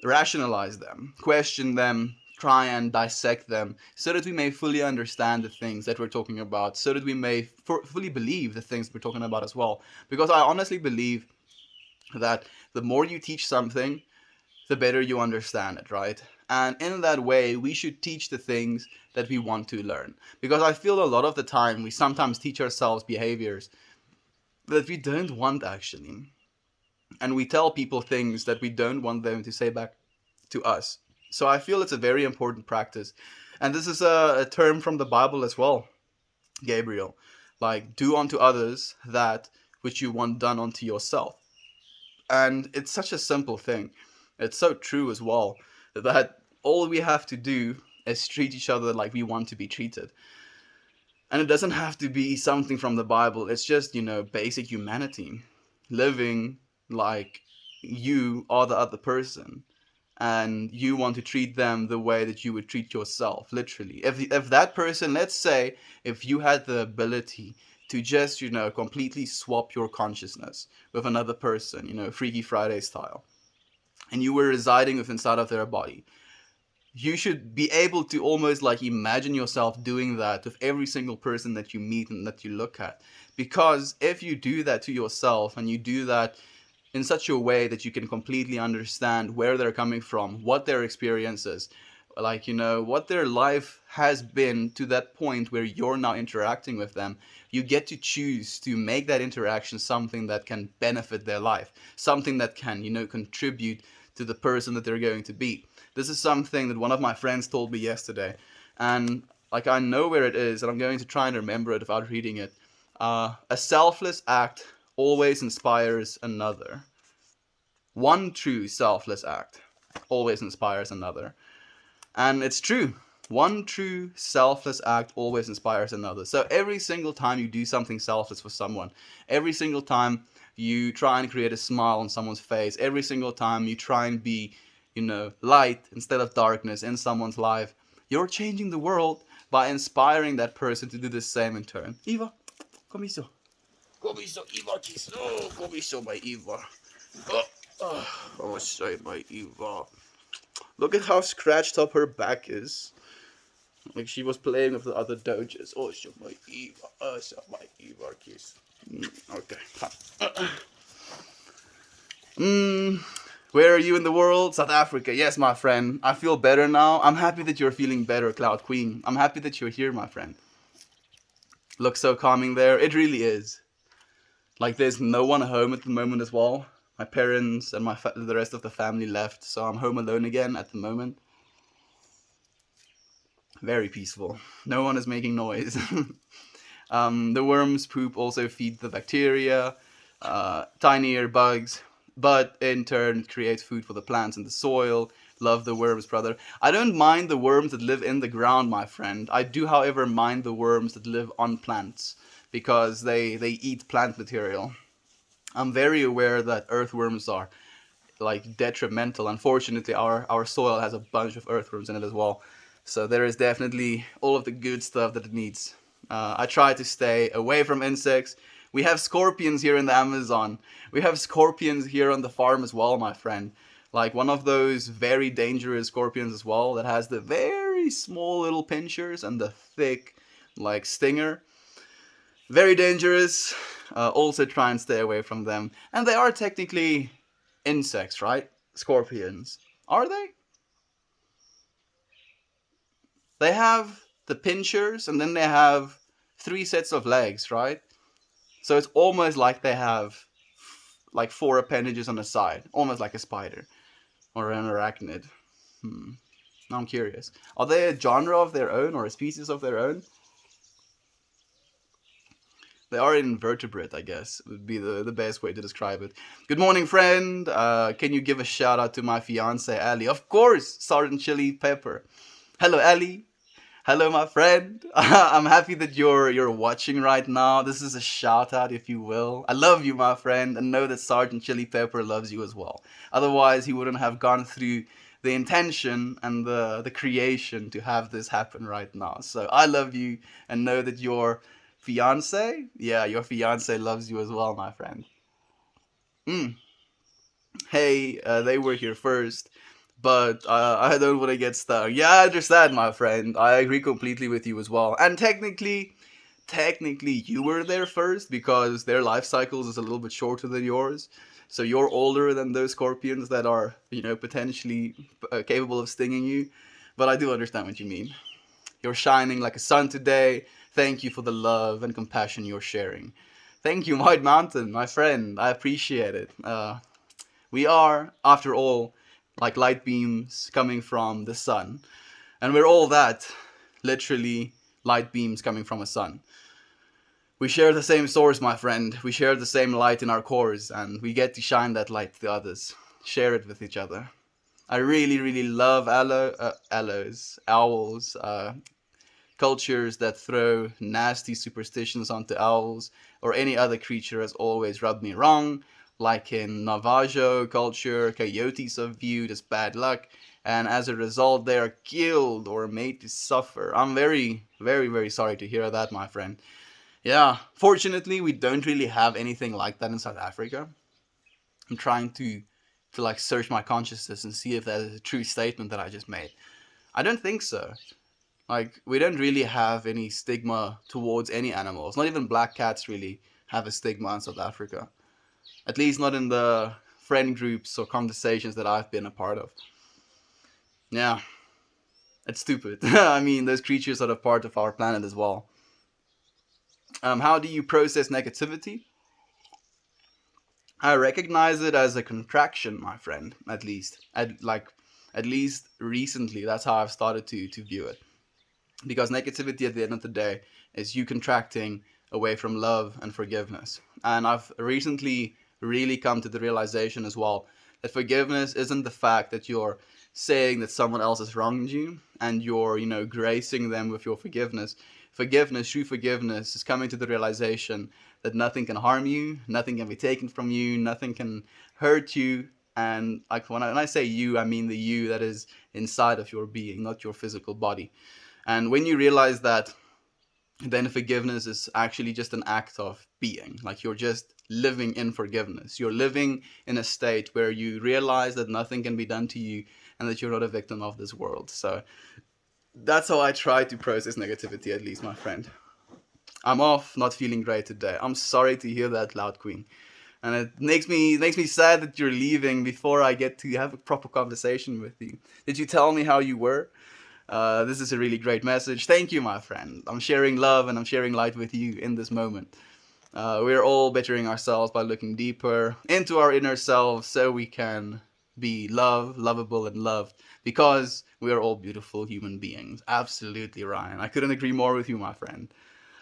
A: rationalize them, question them, try and dissect them so that we may fully understand the things that we're talking about, so that we may fully believe the things we're talking about as well. Because I honestly believe that the more you teach something, the better you understand it, right? And in that way, we should teach the things that we want to learn. Because I feel a lot of the time we sometimes teach ourselves behaviors that we don't want actually. And we tell people things that we don't want them to say back to us. So I feel it's a very important practice. And this is a term from the Bible as well, Gabriel. Like, do unto others that which you want done unto yourself. And it's such a simple thing. It's so true as well, that all we have to do is treat each other like we want to be treated. And it doesn't have to be something from the Bible. It's just, basic humanity. Living like you are the other person. And you want to treat them the way that you would treat yourself, literally. If that person, let's say, if you had the ability to just, completely swap your consciousness with another person, Freaky Friday style, and you were residing with inside of their body, you should be able to almost like imagine yourself doing that with every single person that you meet and that you look at. Because if you do that to yourself and you do that in such a way that you can completely understand where they're coming from, what their experience is, what their life has been to that point where you're now interacting with them, you get to choose to make that interaction something that can benefit their life, something that can, contribute to the person that they're going to be. This is something that one of my friends told me yesterday, and I know where it is, and I'm going to try and remember it without reading it. A selfless act always inspires another. One true selfless act always inspires another. And it's true. One true selfless act always inspires another. So every single time you do something selfless for someone, every single time you try and create a smile on someone's face, every single time you try and be, light instead of darkness in someone's life, you're changing the world by inspiring that person to do the same in turn. Eva, kom hier zo. Kom hier zo, Eva, kies. Oh, kom hier zo, my Eva. Oh, say, my Eva. Look at how scratched up her back is. Like she was playing with the other doges. Oh, so my Eva. Oh, so my Eva, kiss. Okay. Where are you in the world? South Africa. Yes, my friend. I feel better now. I'm happy that you're feeling better, Cloud Queen. I'm happy that you're here, my friend. Looks so calming there. It really is. Like there's no one home at the moment as well. My parents and the rest of the family left, so I'm home alone again at the moment. Very peaceful. No one is making noise. The worms' poop also feed the bacteria, tinier bugs, but in turn creates food for the plants in the soil. Love the worms, brother. I don't mind the worms that live in the ground, my friend. I do, however, mind the worms that live on plants because they eat plant material. I'm very aware that earthworms are detrimental. Unfortunately, our soil has a bunch of earthworms in it as well. So there is definitely all of the good stuff that it needs. I try to stay away from insects. We have scorpions here in the Amazon. We have scorpions here on the farm as well, my friend. Like one of those very dangerous scorpions as well that has the very small little pinchers and the thick stinger. Very dangerous. Also try and stay away from them. And they are technically insects, right? Scorpions. Are they? They have the pinchers and then they have 3 sets of legs, right? So it's almost like they have 4 appendages on the side. Almost like a spider. Or an arachnid. I'm curious. Are they a genre of their own or a species of their own? They are invertebrate, I guess, would be the best way to describe it. Good morning, friend. Can you give a shout out to my fiance, Ali? Of course, Sergeant Chili Pepper. Hello, Ali. Hello, my friend. I'm happy that you're watching right now. This is a shout out, if you will. I love you, my friend, and know that Sergeant Chili Pepper loves you as well. Otherwise, he wouldn't have gone through the intention and the creation to have this happen right now. So I love you and know that your fiance, your fiance loves you as well, my friend. Hey, they were here first. But I don't want to get stuck. Yeah, I understand, my friend. I agree completely with you as well. And technically, you were there first because their life cycles is a little bit shorter than yours. So you're older than those scorpions that are, potentially capable of stinging you. But I do understand what you mean. You're shining like a sun today. Thank you for the love and compassion you're sharing. Thank you, White Mountain, my friend. I appreciate it. We are, after all, like light beams coming from the sun. And we're all that, literally, light beams coming from a sun. We share the same source, my friend. We share the same light in our cores, and we get to shine that light to others. Share it with each other. I really, really love owls, cultures that throw nasty superstitions onto owls or any other creature has always rubbed me wrong. Like in Navajo culture, coyotes are viewed as bad luck, and as a result, they are killed or made to suffer. I'm very, very, very sorry to hear that, my friend. Yeah, fortunately, we don't really have anything like that in South Africa. I'm trying to like search my consciousness and see if that is a true statement that I just made. I don't think so. Like, we don't really have any stigma towards any animals. Not even black cats really have a stigma in South Africa. At least not in the friend groups or conversations that I've been a part of. Yeah, it's stupid. I mean, those creatures are a part of our planet as well. How do you process negativity? I recognize it as a contraction, my friend. At least, at least recently, that's how I've started to view it. Because negativity at the end of the day is you contracting away from love and forgiveness. And I've recently really come to the realization as well that forgiveness isn't the fact that you're saying that someone else has wronged you and you're, gracing them with your forgiveness. Forgiveness, true forgiveness, is coming to the realization that nothing can harm you, nothing can be taken from you, nothing can hurt you. And like when I say you, I mean the you that is inside of your being, not your physical body. And when you realize that, then forgiveness is actually just an act of being. Like, you're just living in forgiveness. You're living in a state where you realize that nothing can be done to you and that you're not a victim of this world. So that's how I try to process negativity, at least, my friend. I'm off, not feeling great today. I'm sorry to hear that, Loud Queen. And it makes me sad that you're leaving before I get to have a proper conversation with you. Did you tell me how you were? This is a really great message. Thank you, my friend. I'm sharing love and I'm sharing light with you in this moment. We're all bettering ourselves by looking deeper into our inner selves so we can be lovable, and loved because we are all beautiful human beings. Absolutely, Ryan. I couldn't agree more with you, my friend.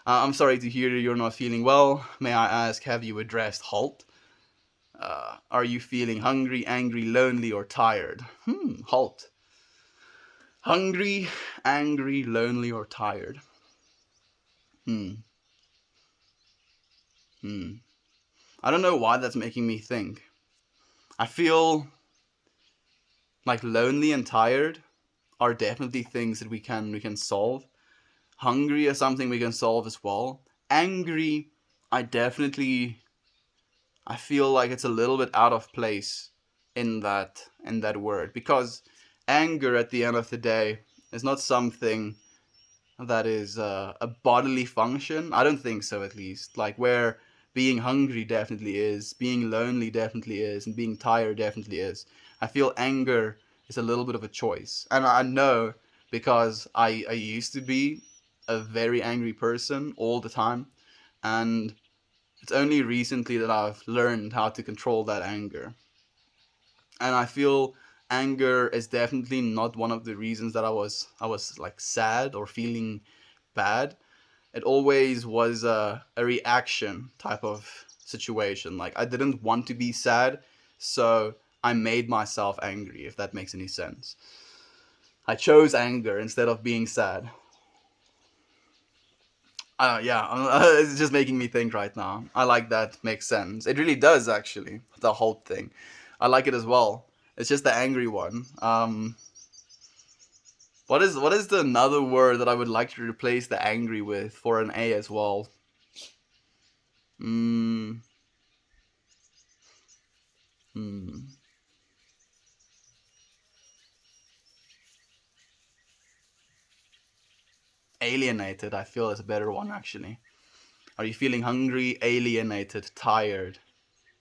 A: I'm sorry to hear you're not feeling well. May I ask, have you addressed HALT? Are you feeling hungry, angry, lonely, or tired? HALT. Hungry, angry, lonely, or tired? Hmm. Hmm. I don't know why that's making me think. I feel like lonely and tired are definitely things that we can solve. Hungry is something we can solve as well. Angry, I definitely I feel like it's a little bit out of place in that word, because anger at the end of the day is not something that is a bodily function. I don't think so, at least. Like, where being hungry definitely is, being lonely definitely is, and being tired definitely is. I feel anger is a little bit of a choice. And I know because I used to be a very angry person all the time. And it's only recently that I've learned how to control that anger. And I feel anger is definitely not one of the reasons that I was like sad or feeling bad. It always was a reaction type of situation. Like, I didn't want to be sad, so I made myself angry, if that makes any sense. I chose anger instead of being sad. Yeah, it's just making me think right now. I like that. Makes sense. It really does, actually. The whole thing. I like it as well. It's just the angry one. What is the another word that I would like to replace the angry with for an A as well? Mm, hmm. Alienated, I feel, is a better one, actually. Are you feeling hungry, alienated, tired,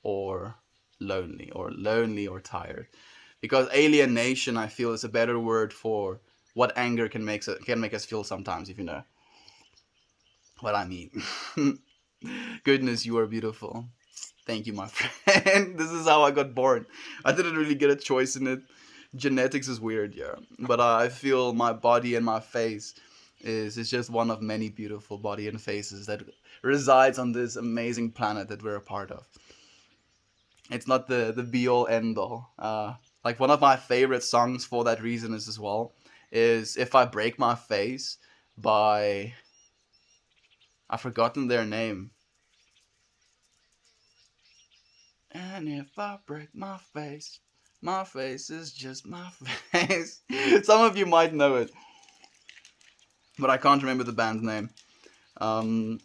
A: or lonely or tired? Because alienation, I feel, is a better word for what anger can make us feel sometimes, if you know what I mean. Goodness, you are beautiful. Thank you, my friend. This is how I got born. I didn't really get a choice in it. Genetics is weird, yeah. But I feel my body and my face is just one of many beautiful body and faces that resides on this amazing planet that we're a part of. It's not the be all end all. Like one of my favorite songs for that reason is as well is If I Break My Face by, I've forgotten their name. And if I break my face is just my face. Some of you might know it, but I can't remember the band's name. Um,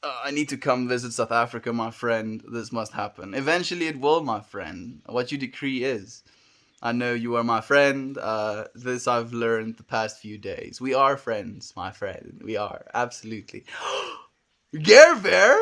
A: I need to come visit South Africa, my friend. This must happen. Eventually it will, my friend. What you decree is. I know you are my friend. This I've learned the past few days. We are friends, my friend. We are, absolutely. Gerber?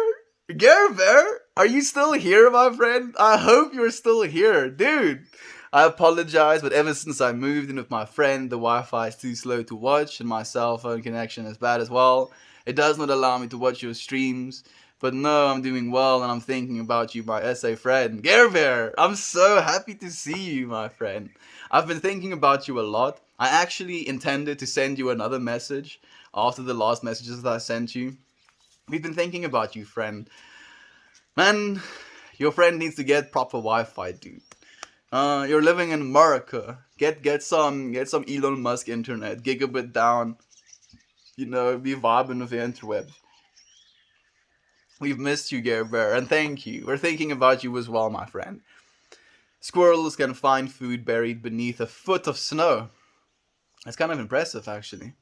A: Gerber? Are you still here, my friend? I hope you're still here. Dude, I apologize, but ever since I moved in with my friend, the Wi-Fi is too slow to watch, and my cell phone connection is bad as well. It does not allow me to watch your streams. But no, I'm doing well, and I'm thinking about you, my SA friend. Gerber, I'm so happy to see you, my friend. I've been thinking about you a lot. I actually intended to send you another message after the last messages that I sent you. We've been thinking about you, friend. Man, your friend needs to get proper Wi-Fi, dude. You're living in America. Get some Elon Musk internet, gigabit down. You know, be vibing with the interwebs. We've missed you, Gerber, and thank you. We're thinking about you as well, my friend. Squirrels can find food buried beneath a foot of snow. That's kind of impressive, actually.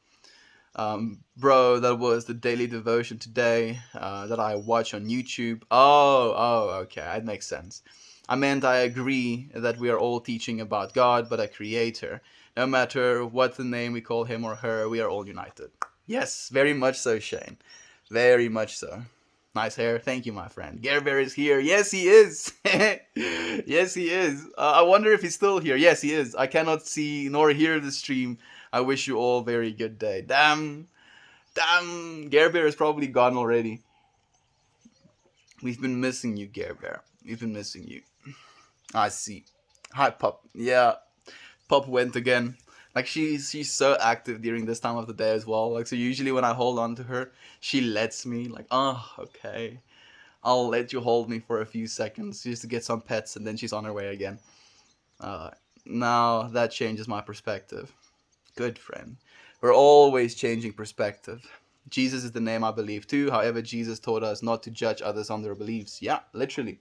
A: Bro, that was the daily devotion today that I watch on YouTube. Okay, that makes sense. I meant I agree that we are all teaching about God, but a creator. No matter what the name we call him or her, we are all united. Yes, very much so, Shane. Very much so. Nice hair. Thank you, my friend. Gerber is here. Yes, he is. Yes, he is. I wonder if he's still here. Yes, he is. I cannot see nor hear the stream. I wish you all very good day. Damn. Gerber is probably gone already. We've been missing you, Gerber. We've been missing you. I see. Hi, Pup. Yeah, Pup went again. Like she's so active during this time of the day as well. Like so usually when I hold on to her, she lets me like, oh, okay. I'll let you hold me for a few seconds just to get some pets and then she's on her way again. Uh, Now that changes my perspective. Good friend. We're always changing perspective. Jesus is the name I believe too. However, Jesus taught us not to judge others on their beliefs. Yeah, literally.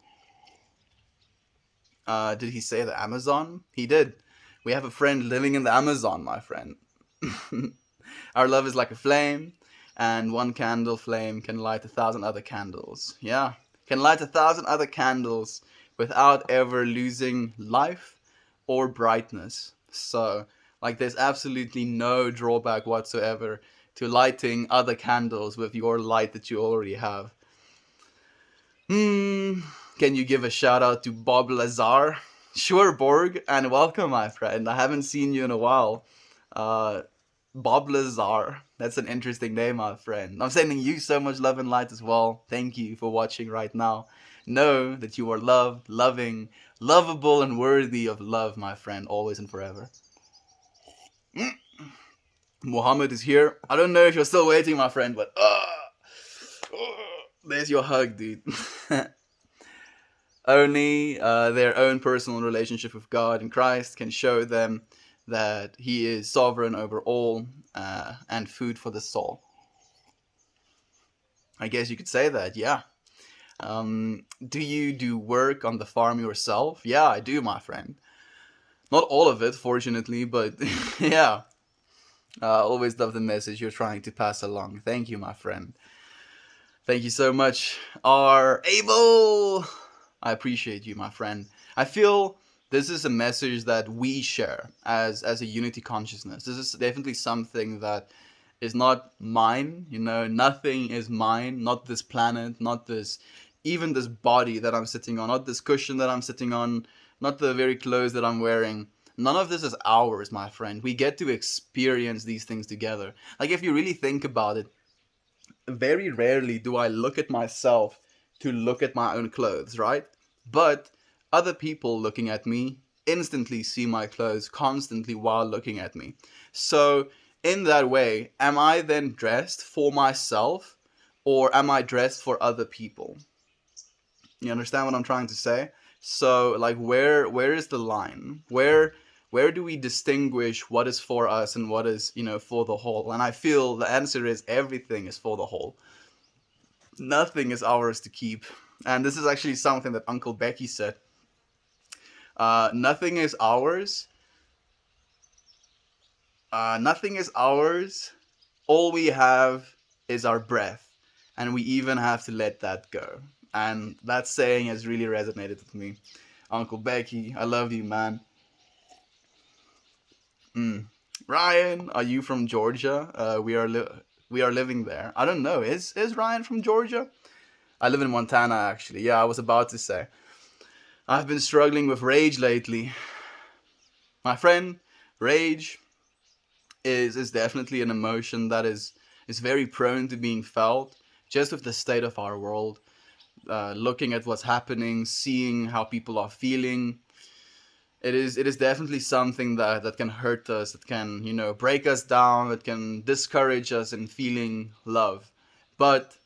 A: Did he say the Amazon? He did. We have a friend living in the Amazon, my friend. Our love is like a flame, and one candle flame can light 1,000 other candles. Yeah, can light 1,000 other candles without ever losing life or brightness. So, like, there's absolutely no drawback whatsoever to lighting other candles with your light that you already have. Can you give a shout out to Bob Lazar? Sure, Borg, and welcome, my friend. I haven't seen you in a while. Bob Lazar. That's an interesting name, my friend. I'm sending you so much love and light as well. Thank you for watching right now. Know that you are loved, loving, lovable, and worthy of love, my friend, always and forever. Mohammed is here. I don't know if you're still waiting, my friend, but there's your hug, dude. Only their own personal relationship with God and Christ can show them that He is sovereign over all and food for the soul. I guess you could say that, yeah. Do you do work on the farm yourself? Yeah, I do, my friend. Not all of it, fortunately, but yeah. Always love the message you're trying to pass along. Thank you, my friend. Thank you so much. R. Abel! I appreciate you, my friend. I feel this is a message that we share as a unity consciousness. This is definitely something that is not mine. Nothing is mine. Not this planet, not this, even this body that I'm sitting on, not this cushion that I'm sitting on, not the very clothes that I'm wearing. None of this is ours, my friend. We get to experience these things together. Like, if you really think about it, very rarely do I look at myself to look at my own clothes, right? But other people looking at me instantly see my clothes constantly while looking at me. So, in that way, am I then dressed for myself, or am I dressed for other people? You understand what I'm trying to say? So, like, where is the line? Where do we distinguish what is for us and what is, for the whole? And I feel the answer is everything is for the whole. Nothing is ours to keep. And this is actually something that Uncle Becky said. Nothing is ours. Nothing is ours. All we have is our breath, and we even have to let that go. And that saying has really resonated with me. Uncle Becky, I love you, man. Ryan, are you from Georgia? We are living there. I don't know. Is Ryan from Georgia? I live in Montana, actually. Yeah, I was about to say. I've been struggling with rage lately. My friend, rage is definitely an emotion that is very prone to being felt just with the state of our world. Looking at what's happening, seeing how people are feeling, it is definitely something that can hurt us, that can break us down, that can discourage us in feeling love. But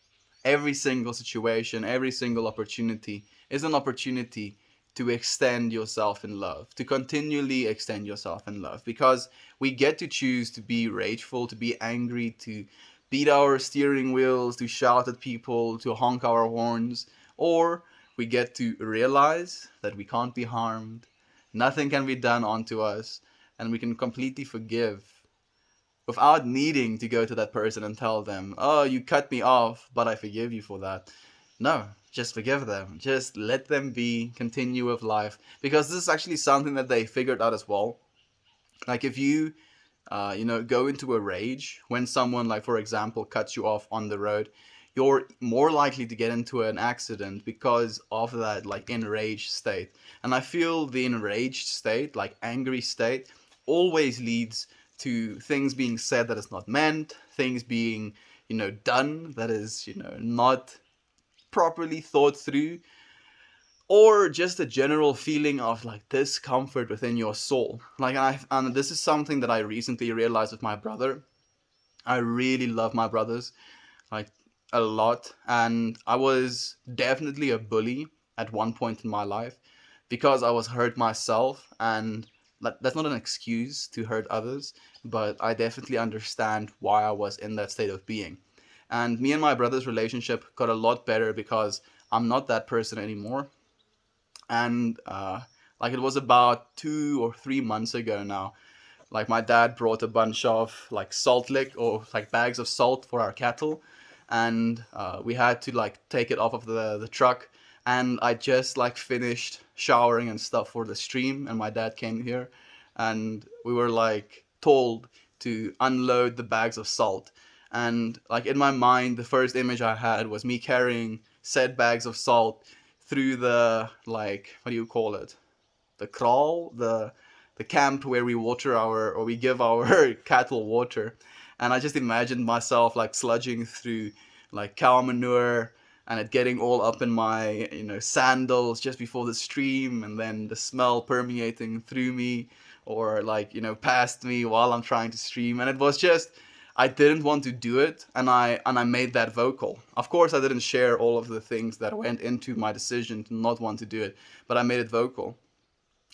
A: every single situation, every single opportunity is an opportunity to extend yourself in love, to continually extend yourself in love, because we get to choose to be rageful, to be angry, to beat our steering wheels, to shout at people, to honk our horns, or we get to realize that we can't be harmed, nothing can be done onto us, and we can completely forgive without needing to go to that person and tell them, "Oh, you cut me off, but I forgive you for that." No, just forgive them. Just let them be, continue with life. Because this is actually something that they figured out as well. Like, if you, go into a rage when someone, like, for example, cuts you off on the road, you're more likely to get into an accident because of that, like, enraged state. And I feel the enraged state, like angry state, always leads to things being said that is not meant, things being, done that is, not properly thought through, or just a general feeling of like discomfort within your soul. Like, and this is something that I recently realized with my brother. I really love my brothers, like, a lot, and I was definitely a bully at one point in my life because I was hurt myself, and that's not an excuse to hurt others, but I definitely understand why I was in that state of being. And me and my brother's relationship got a lot better because I'm not that person anymore. And like, it was about 2 or 3 months ago now. Like, my dad brought a bunch of like salt lick, or like bags of salt for our cattle, and we had to like take it off of the truck. And I just like finished showering and stuff for the stream, and my dad came here, and we were like told to unload the bags of salt. And like, in my mind, the first image I had was me carrying said bags of salt through the, like, what do you call it, the kraal, the camp where we water our, or we give our cattle water. And I just imagined myself like sludging through like cow manure, and it getting all up in my sandals just before the stream, and then the smell permeating through me, or like past me while I'm trying to stream. And it was just, I didn't want to do it, and I made that vocal. Of course, I didn't share all of the things that went into my decision to not want to do it, but I made it vocal.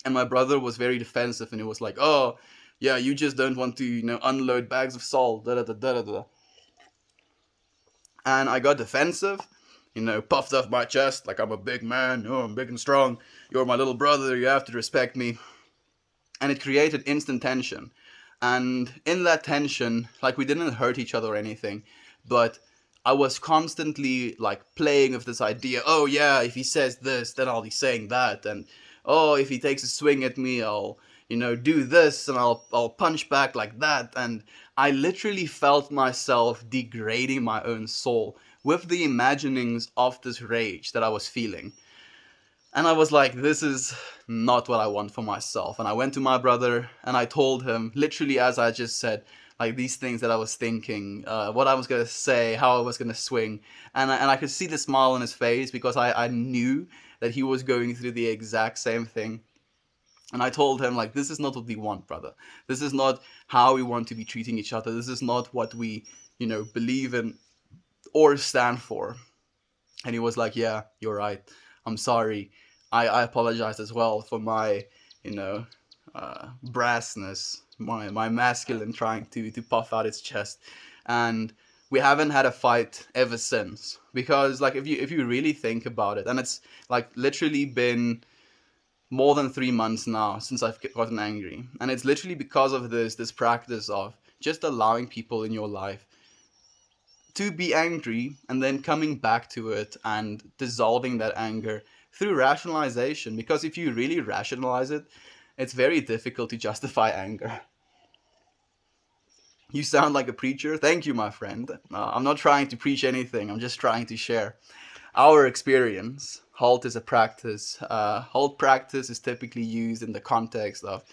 A: And my brother was very defensive, and he was like, "Oh, yeah, you just don't want to, unload bags of salt, da da da da da." And I got defensive, puffed off my chest like I'm a big man. Oh, I'm big and strong. You're my little brother. You have to respect me. And it created instant tension. And in that tension, like, we didn't hurt each other or anything, but I was constantly like playing with this idea. Oh yeah, if he says this, then I'll be saying that, and oh, if he takes a swing at me, I'll do this and I'll punch back like that. And I literally felt myself degrading my own soul with the imaginings of this rage that I was feeling. And I was like, this is not what I want for myself. And I went to my brother and I told him, literally as I just said, like these things that I was thinking, what I was going to say, how I was going to swing. And I could see the smile on his face because I knew that he was going through the exact same thing. And I told him, like, this is not what we want, brother. This is not how we want to be treating each other. This is not what we, believe in or stand for. And he was like, yeah, you're right. I'm sorry. I apologize as well for my, brassness, my masculine trying to puff out its chest. And we haven't had a fight ever since. Because, like, if you really think about it, and it's, like, literally been more than 3 months now since I've gotten angry. And it's literally because of this practice of just allowing people in your life to be angry and then coming back to it and dissolving that anger through rationalization. Because if you really rationalize it, it's very difficult to justify anger. You sound like a preacher. Thank you, my friend. I'm not trying to preach anything. I'm just trying to share our experience. Halt is a practice. Halt practice is typically used in the context of,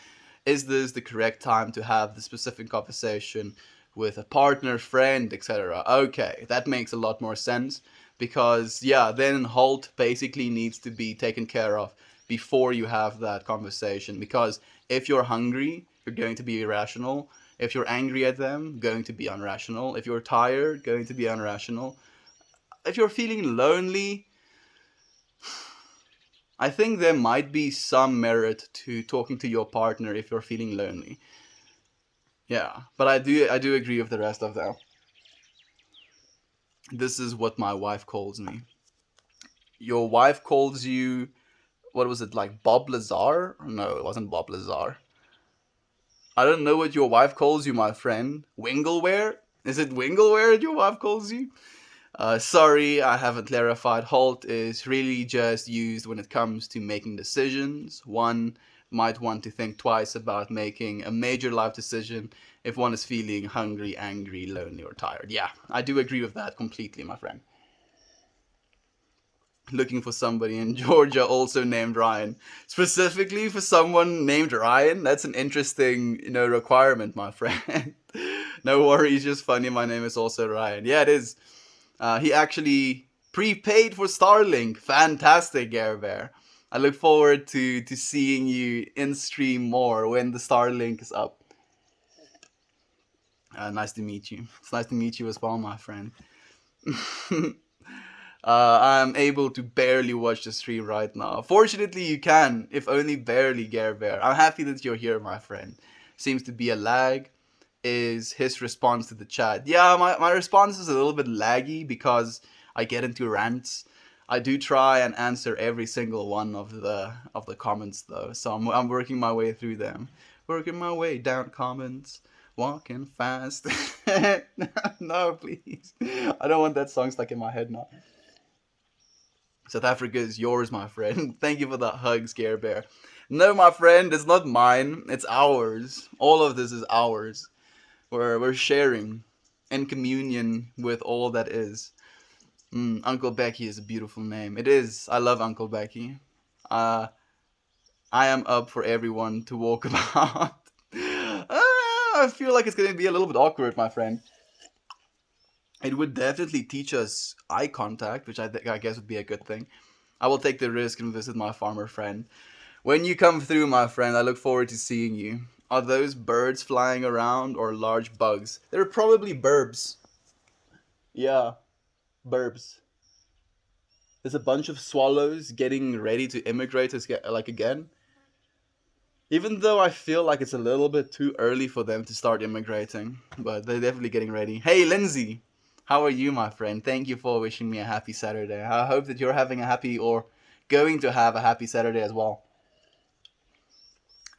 A: is this the correct time to have the specific conversation with a partner, friend, etc.? Okay, that makes a lot more sense because, then halt basically needs to be taken care of before you have that conversation. Because if you're hungry, you're going to be irrational. If you're angry at them, going to be unrational. If you're tired, going to be unrational. If you're feeling lonely, I think there might be some merit to talking to your partner if you're feeling lonely. Yeah, but I do agree with the rest of them. This is what my wife calls me. Your wife calls you, what was it, like Bob Lazar? No, it wasn't Bob Lazar. I don't know what your wife calls you, my friend. Wingleware? Is it Wingleware your wife calls you? Sorry, I haven't clarified. Halt is really just used when it comes to making decisions. One might want to think twice about making a major life decision if one is feeling hungry, angry, lonely, or tired. Yeah, I do agree with that completely, my friend. Looking for somebody in Georgia also named Ryan. Specifically for someone named Ryan? That's an interesting, requirement, my friend. No worries, just funny. My name is also Ryan. Yeah, it is. He actually prepaid for Starlink. Fantastic, Air Bear. I look forward to seeing you in stream more when the Starlink is up. Nice to meet you. It's nice to meet you as well, my friend. I'm able to barely watch the stream right now. Fortunately, you can, if only barely, Gare Bear. I'm happy that you're here, my friend. Seems to be a lag. Is his response to the chat. Yeah, my response is a little bit laggy because I get into rants. I do try and answer every single one of the comments though, so I'm working my way through them. Working my way down comments. Walking fast. No, please. I don't want that song stuck in my head now. South Africa is yours, my friend. Thank you for that hug, Scare Bear. No, my friend, it's not mine. It's ours. All of this is ours. We're sharing in communion with all that is. Uncle Becky is a beautiful name. It is. I love Uncle Becky. I am up for everyone to walk about. I feel like it's going to be a little bit awkward, my friend. It would definitely teach us eye contact, which I guess would be a good thing. I will take the risk and visit my farmer friend. When you come through, my friend, I look forward to seeing you. Are those birds flying around or large bugs? They're probably burbs. Yeah, burbs. There's a bunch of swallows getting ready to immigrate again. Even though I feel like it's a little bit too early for them to start immigrating, but they're definitely getting ready. Hey, Lindsay, how are you, my friend? Thank you for wishing me a happy Saturday. I hope that you're having a happy or going to have a happy Saturday as well.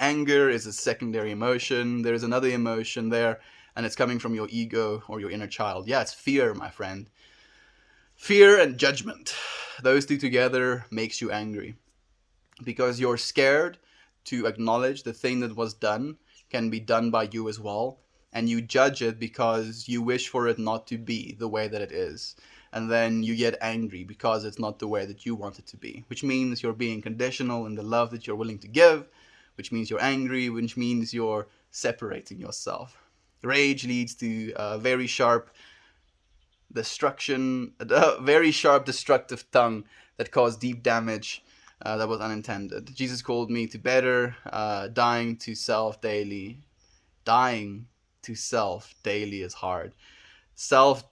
A: Anger is a secondary emotion. There's another emotion there, and it's coming from your ego or your inner child. Yeah, it's fear, my friend. Fear and judgment. Those two together makes you angry because you're scared to acknowledge the thing that was done can be done by you as well, and you judge it because you wish for it not to be the way that it is. And then you get angry because it's not the way that you want it to be, which means you're being conditional in the love that you're willing to give, which means you're angry, which means you're separating yourself. Rage leads to very sharp destruction, a very sharp, destructive tongue that caused deep damage that was unintended. Jesus called me to better, dying to self daily. Dying to self daily is hard. Self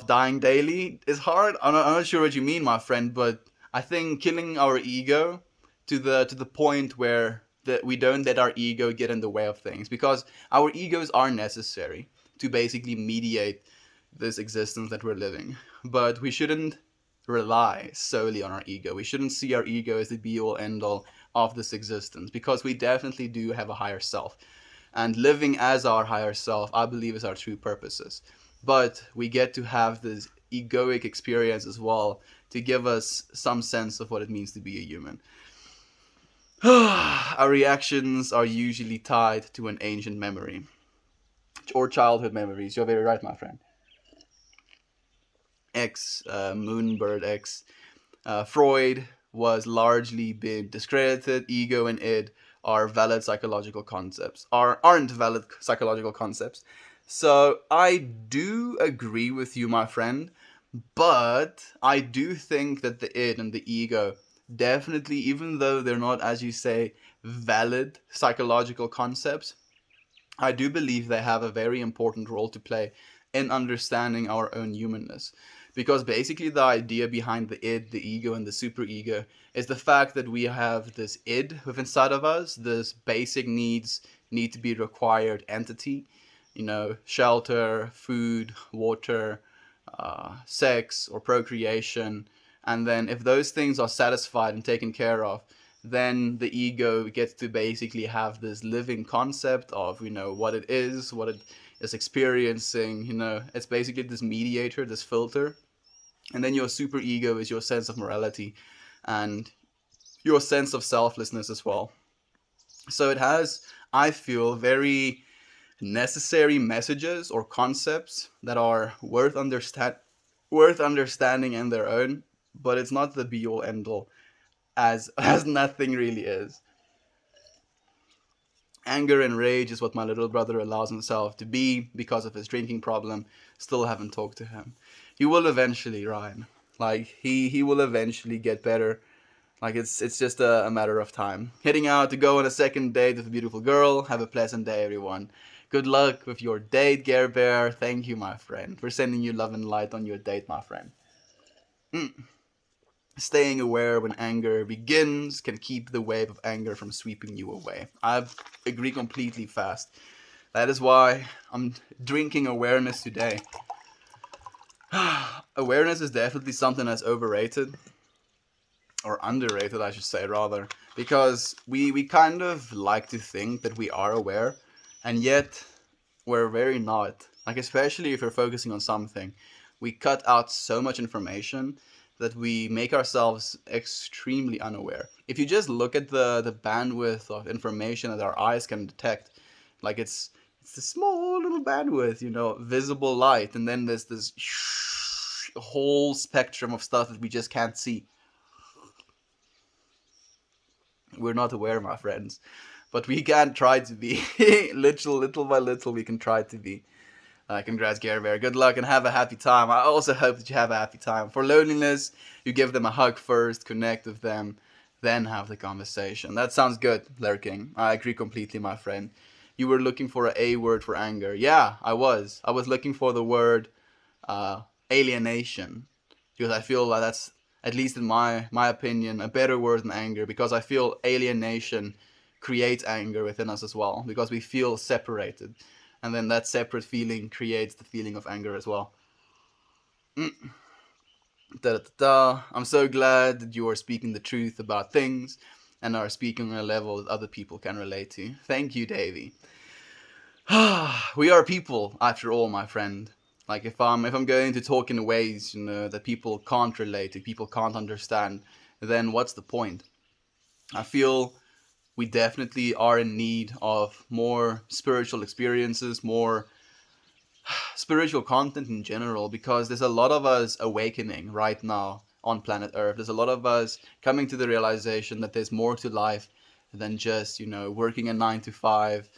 A: dying daily is hard. I'm not sure what you mean, my friend, but I think killing our ego to the point where that we don't let our ego get in the way of things, because our egos are necessary to basically mediate this existence that we're living. But we shouldn't rely solely on our ego. We shouldn't see our ego as the be all end all of this existence, because we definitely do have a higher self. And living as our higher self, I believe, is our true purposes. But we get to have this egoic experience as well to give us some sense of what it means to be a human. Our reactions are usually tied to an ancient memory or childhood memories. You're very right, my friend. Moonbird X. Freud was largely been discredited. Ego and id are valid psychological concepts, aren't valid psychological concepts. So I do agree with you, my friend, but I do think that the id and the ego definitely, even though they're not, as you say, valid psychological concepts, I do believe they have a very important role to play in understanding our own humanness. Because basically, the idea behind the id, the ego, and the superego is the fact that we have this id within inside of us, this basic needs need to be required entity, shelter, food, water, sex, or procreation. And then if those things are satisfied and taken care of, then the ego gets to basically have this living concept of, what it is, what it is experiencing. It's basically this mediator, this filter. And then your super ego is your sense of morality and your sense of selflessness as well. So it has, I feel, very necessary messages or concepts that are worth understanding in their own, but it's not the be all end all, as nothing really is. Anger and rage is what my little brother allows himself to be because of his drinking problem. Still haven't talked to him. He will eventually, Ryan. Like he will eventually get better. Like it's just a matter of time. Heading out to go on a second date with a beautiful girl. Have a pleasant day, everyone. Good luck with your date, Gare Bear. Thank you, my friend, for sending you love and light on your date, my friend. Staying aware when anger begins can keep the wave of anger from sweeping you away. I agree completely fast. That is why I'm drinking awareness today. Awareness is definitely something that's overrated. Or underrated, I should say, rather. Because we kind of like to think that we are aware, and yet we're very not. Like, especially if you're focusing on something, we cut out so much information that we make ourselves extremely unaware. If you just look at the bandwidth of information that our eyes can detect, like it's a small little bandwidth, visible light, and then there's this whole spectrum of stuff that we just can't see. We're not aware, my friends, but we can try to be. Little by little, we can try to be. Congrats, Gary Bear. Good luck and have a happy time. I also hope that you have a happy time. For loneliness, you give them a hug first, connect with them, then have the conversation. That sounds good, Lurking. I agree completely, my friend. You were looking for an A word for anger. Yeah, I was. I was looking for the word alienation, because I feel like that's, at least in my opinion, a better word than anger, because I feel alienation creates anger within us as well, because we feel separated. And then that separate feeling creates the feeling of anger as well. I'm so glad that you are speaking the truth about things and are speaking on a level that other people can relate to. Thank you, Davey. We are people, after all, my friend. Like, if I'm going to talk in ways, that people can't relate to, people can't understand, then what's the point? I feel we definitely are in need of more spiritual experiences, more spiritual content in general, because there's a lot of us awakening right now on planet Earth. There's a lot of us coming to the realization that there's more to life than just, working a 9 to 5,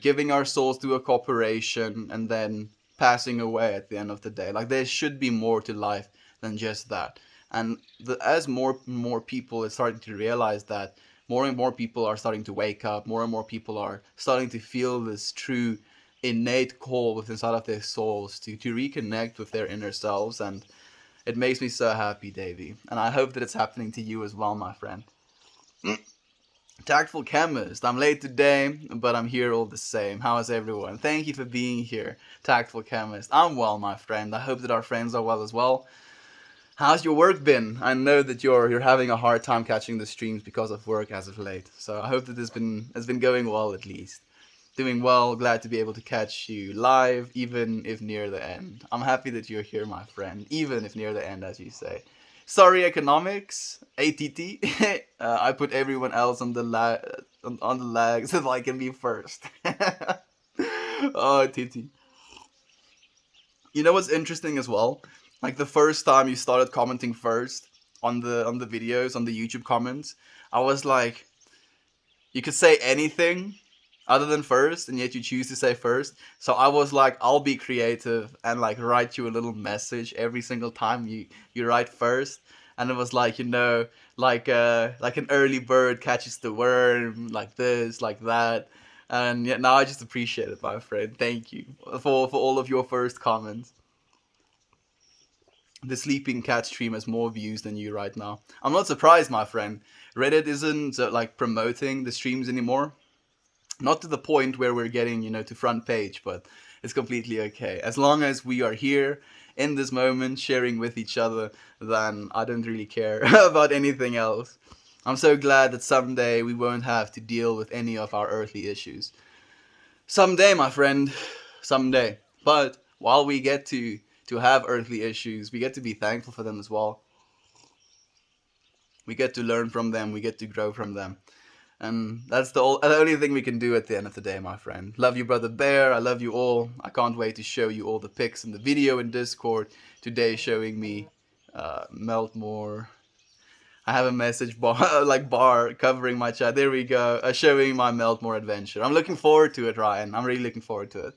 A: giving our souls to a corporation and then passing away at the end of the day. Like, there should be more to life than just that. And as more people are starting to realize that, more and more people are starting to wake up, more and more people are starting to feel this true innate call within inside of their souls to reconnect with their inner selves. And it makes me so happy, Davey. And I hope that it's happening to you as well, my friend. Tactful Chemist, I'm late today, but I'm here all the same. How is everyone? Thank you for being here, Tactful Chemist. I'm well, my friend. I hope that our friends are well as well. How's your work been? I know that you're having a hard time catching the streams because of work as of late. So I hope that it's been going well at least. Doing well, glad to be able to catch you live, even if near the end. I'm happy that you're here, my friend, even if near the end, as you say. Sorry, economics, ATT. I put everyone else on the on the lag so that I can be first. Oh, TT. You know what's interesting as well? Like the first time you started commenting first on the videos, on the YouTube comments, I was like, you could say anything other than first, and yet you choose to say first. So I was like, I'll be creative and like write you a little message every single time you write first. And it was like, like an early bird catches the worm, like this, like that. And yeah, now I just appreciate it, my friend. Thank you for all of your first comments. The sleeping cat stream has more views than you right now. I'm not surprised, my friend. Reddit isn't like promoting the streams anymore. Not to the point where we're getting, to front page, but it's completely okay. As long as we are here in this moment sharing with each other, then I don't really care about anything else. I'm so glad that someday we won't have to deal with any of our earthly issues. Someday, my friend, someday. But while we get to have earthly issues, we get to be thankful for them as well. We get to learn from them, we get to grow from them. And that's the only thing we can do at the end of the day, my friend. Love you, Brother Bear. I love you all. I can't wait to show you all the pics in the video in Discord. Today showing me Meltmore. I have a message bar, like bar covering my chat. There we go. Showing my Meltmore adventure. I'm looking forward to it, Ryan. I'm really looking forward to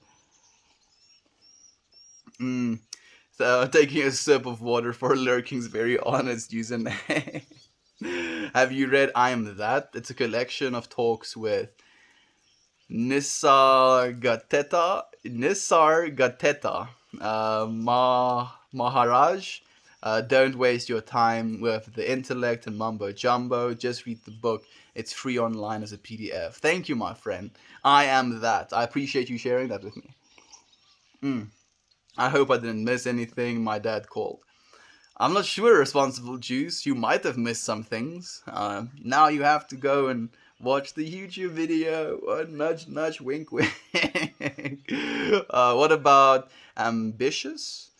A: it. So, taking a sip of water for Lurking's very honest username. Have you read I Am That? It's a collection of talks with Nisargadatta, Maharaj. Don't waste your time with the intellect and mumbo jumbo. Just read the book. It's free online as a PDF. Thank you, my friend. I Am That. I appreciate you sharing that with me. I hope I didn't miss anything. My dad called. I'm not sure, Responsible Juice. You might have missed some things. Now you have to go and watch the YouTube video. Nudge, nudge, wink, wink. What about ambitious?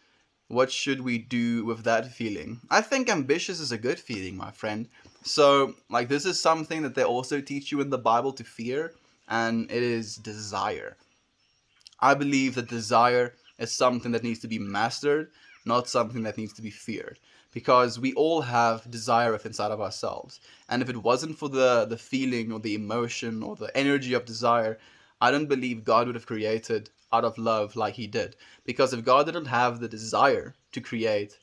A: What should we do with that feeling? I think ambitious is a good feeling, my friend. So, like, this is something that they also teach you in the Bible to fear, and it is desire. I believe that desire is something that needs to be mastered, not something that needs to be feared. Because we all have desire within inside of ourselves. And if it wasn't for the feeling or the emotion or the energy of desire, I don't believe God would have created out of love like he did. Because if God didn't have the desire to create,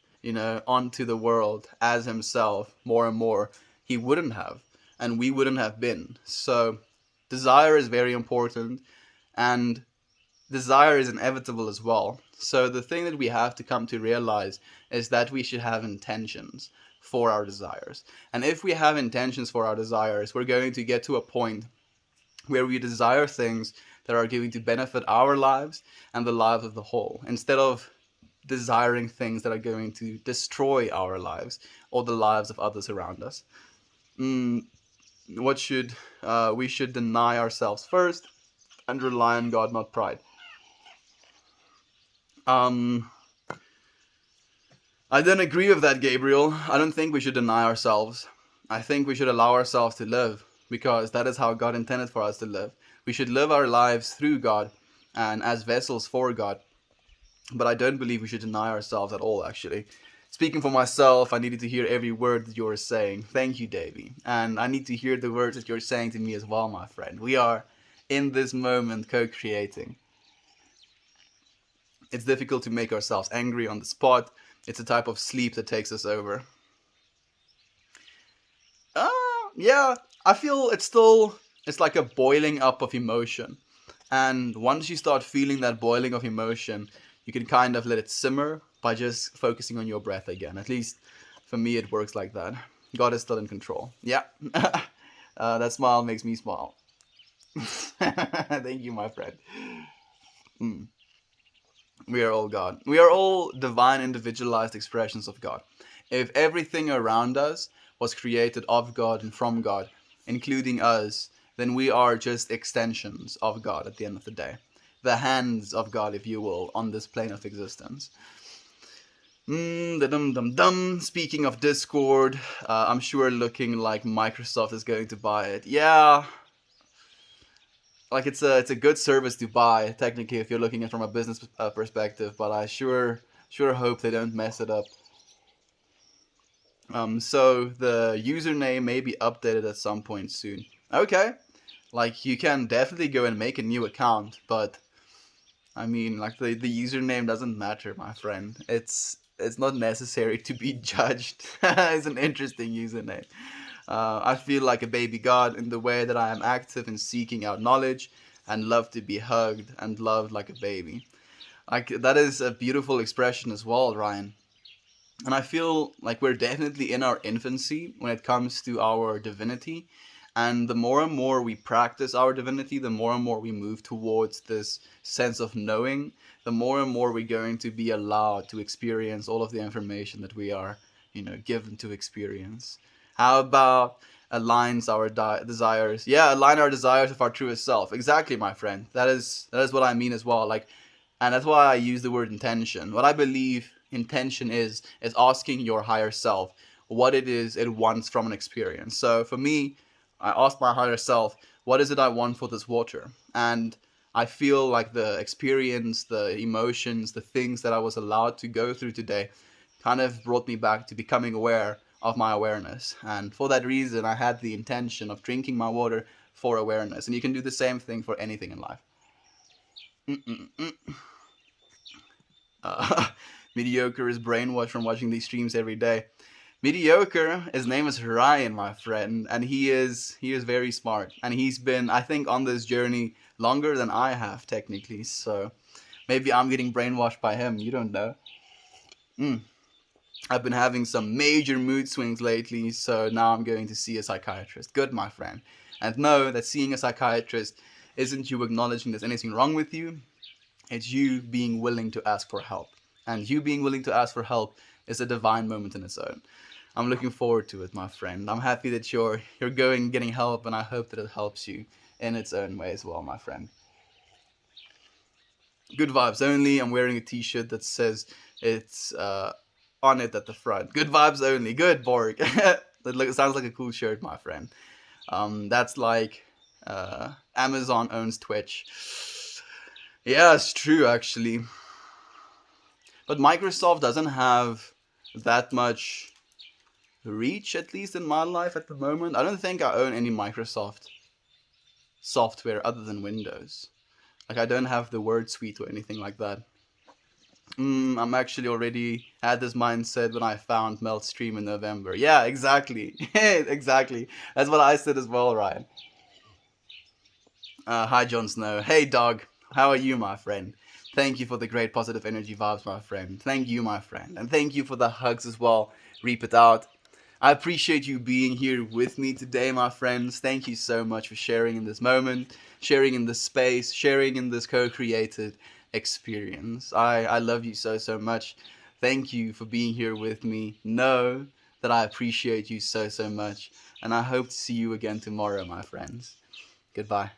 A: onto the world as himself more and more, he wouldn't have. And we wouldn't have been. So desire is very important. And desire is inevitable as well. So the thing that we have to come to realize is that we should have intentions for our desires. And if we have intentions for our desires, we're going to get to a point where we desire things that are going to benefit our lives and the lives of the whole, instead of desiring things that are going to destroy our lives or the lives of others around us. What should we should deny ourselves first and rely on God, not pride. I don't agree with that, Gabriel. I don't think we should deny ourselves. I think we should allow ourselves to live, because that is how God intended for us to live. We should live our lives through God and as vessels for God. But I don't believe we should deny ourselves at all, actually. Speaking for myself, I needed to hear every word that you were saying. Thank you, Davey. And I need to hear the words that you're saying to me as well, my friend. We are in this moment co-creating. It's difficult to make ourselves angry on the spot. It's a type of sleep that takes us over. Yeah, I feel it's like a boiling up of emotion. And once you start feeling that boiling of emotion, you can kind of let it simmer by just focusing on your breath again. At least for me, it works like that. God is still in control. Yeah. That smile makes me smile. Thank you, my friend. Mm. We are all God. We are all divine, individualized expressions of God. If everything around us was created of God and from God, including us, then we are just extensions of God at the end of the day. The hands of God, if you will, on this plane of existence. Speaking of Discord, I'm sure looking like Microsoft is going to buy it. Yeah, like it's a good service to buy technically if you're looking at it from a business perspective, but I sure hope they don't mess it up. So the username may be updated at some point soon. Okay, like you can definitely go and make a new account, but I mean, like the username doesn't matter, my friend. It's not necessary to be judged. It's an interesting username. I feel like a baby God in the way that I am active in seeking out knowledge and love to be hugged and loved like a baby. Like that is a beautiful expression as well, Ryan. And I feel like we're definitely in our infancy when it comes to our divinity. And the more and more we practice our divinity, the more and more we move towards this sense of knowing, the more and more we're going to be allowed to experience all of the information that we are, given to experience. How about aligns our desires? Yeah, align our desires with our truest self. Exactly, my friend. That is what I mean as well. Like, and that's why I use the word intention. What I believe intention is asking your higher self what it is it wants from an experience. So for me, I ask my higher self, what is it I want for this water? And I feel like the experience, the emotions, the things that I was allowed to go through today kind of brought me back to becoming aware of my awareness. And for that reason, I had the intention of drinking my water for awareness. And you can do the same thing for anything in life. Mediocre is brainwashed from watching these streams every day. Mediocre, his name is Ryan, my friend, and he is very smart, and he's been, I think, on this journey longer than I have technically. So maybe I'm getting brainwashed by him. You don't know. Mm. I've been having some major mood swings lately, so now I'm going to see a psychiatrist. Good, my friend. And know that seeing a psychiatrist isn't you acknowledging there's anything wrong with you, it's you being willing to ask for help. And you being willing to ask for help is a divine moment in its own. I'm looking forward to it, my friend. I'm happy that you're going and getting help, and I hope that it helps you in its own way as well, my friend. Good vibes only. I'm wearing a t-shirt that says it's on it at the front. Good vibes only. Good, Borg. That sounds like a cool shirt, my friend. That's like Amazon owns Twitch. Yeah, it's true actually. But Microsoft doesn't have that much reach, at least in my life at the moment. I don't think I own any Microsoft software other than Windows. Like I don't have the Word suite or anything like that. I'm actually already had this mindset when I found Meltstream in November. Yeah, exactly. Exactly. That's what I said as well, Ryan. Hi, Jon Snow. Hey, dog. How are you, my friend? Thank you for the great positive energy vibes, my friend. Thank you, my friend. And thank you for the hugs as well. Reap it out. I appreciate you being here with me today, my friends. Thank you so much for sharing in this moment, sharing in this space, sharing in this co-created experience. I love you so, so much. Thank you for being here with me. Know that I appreciate you so, so much. And I hope to see you again tomorrow, my friends. Goodbye.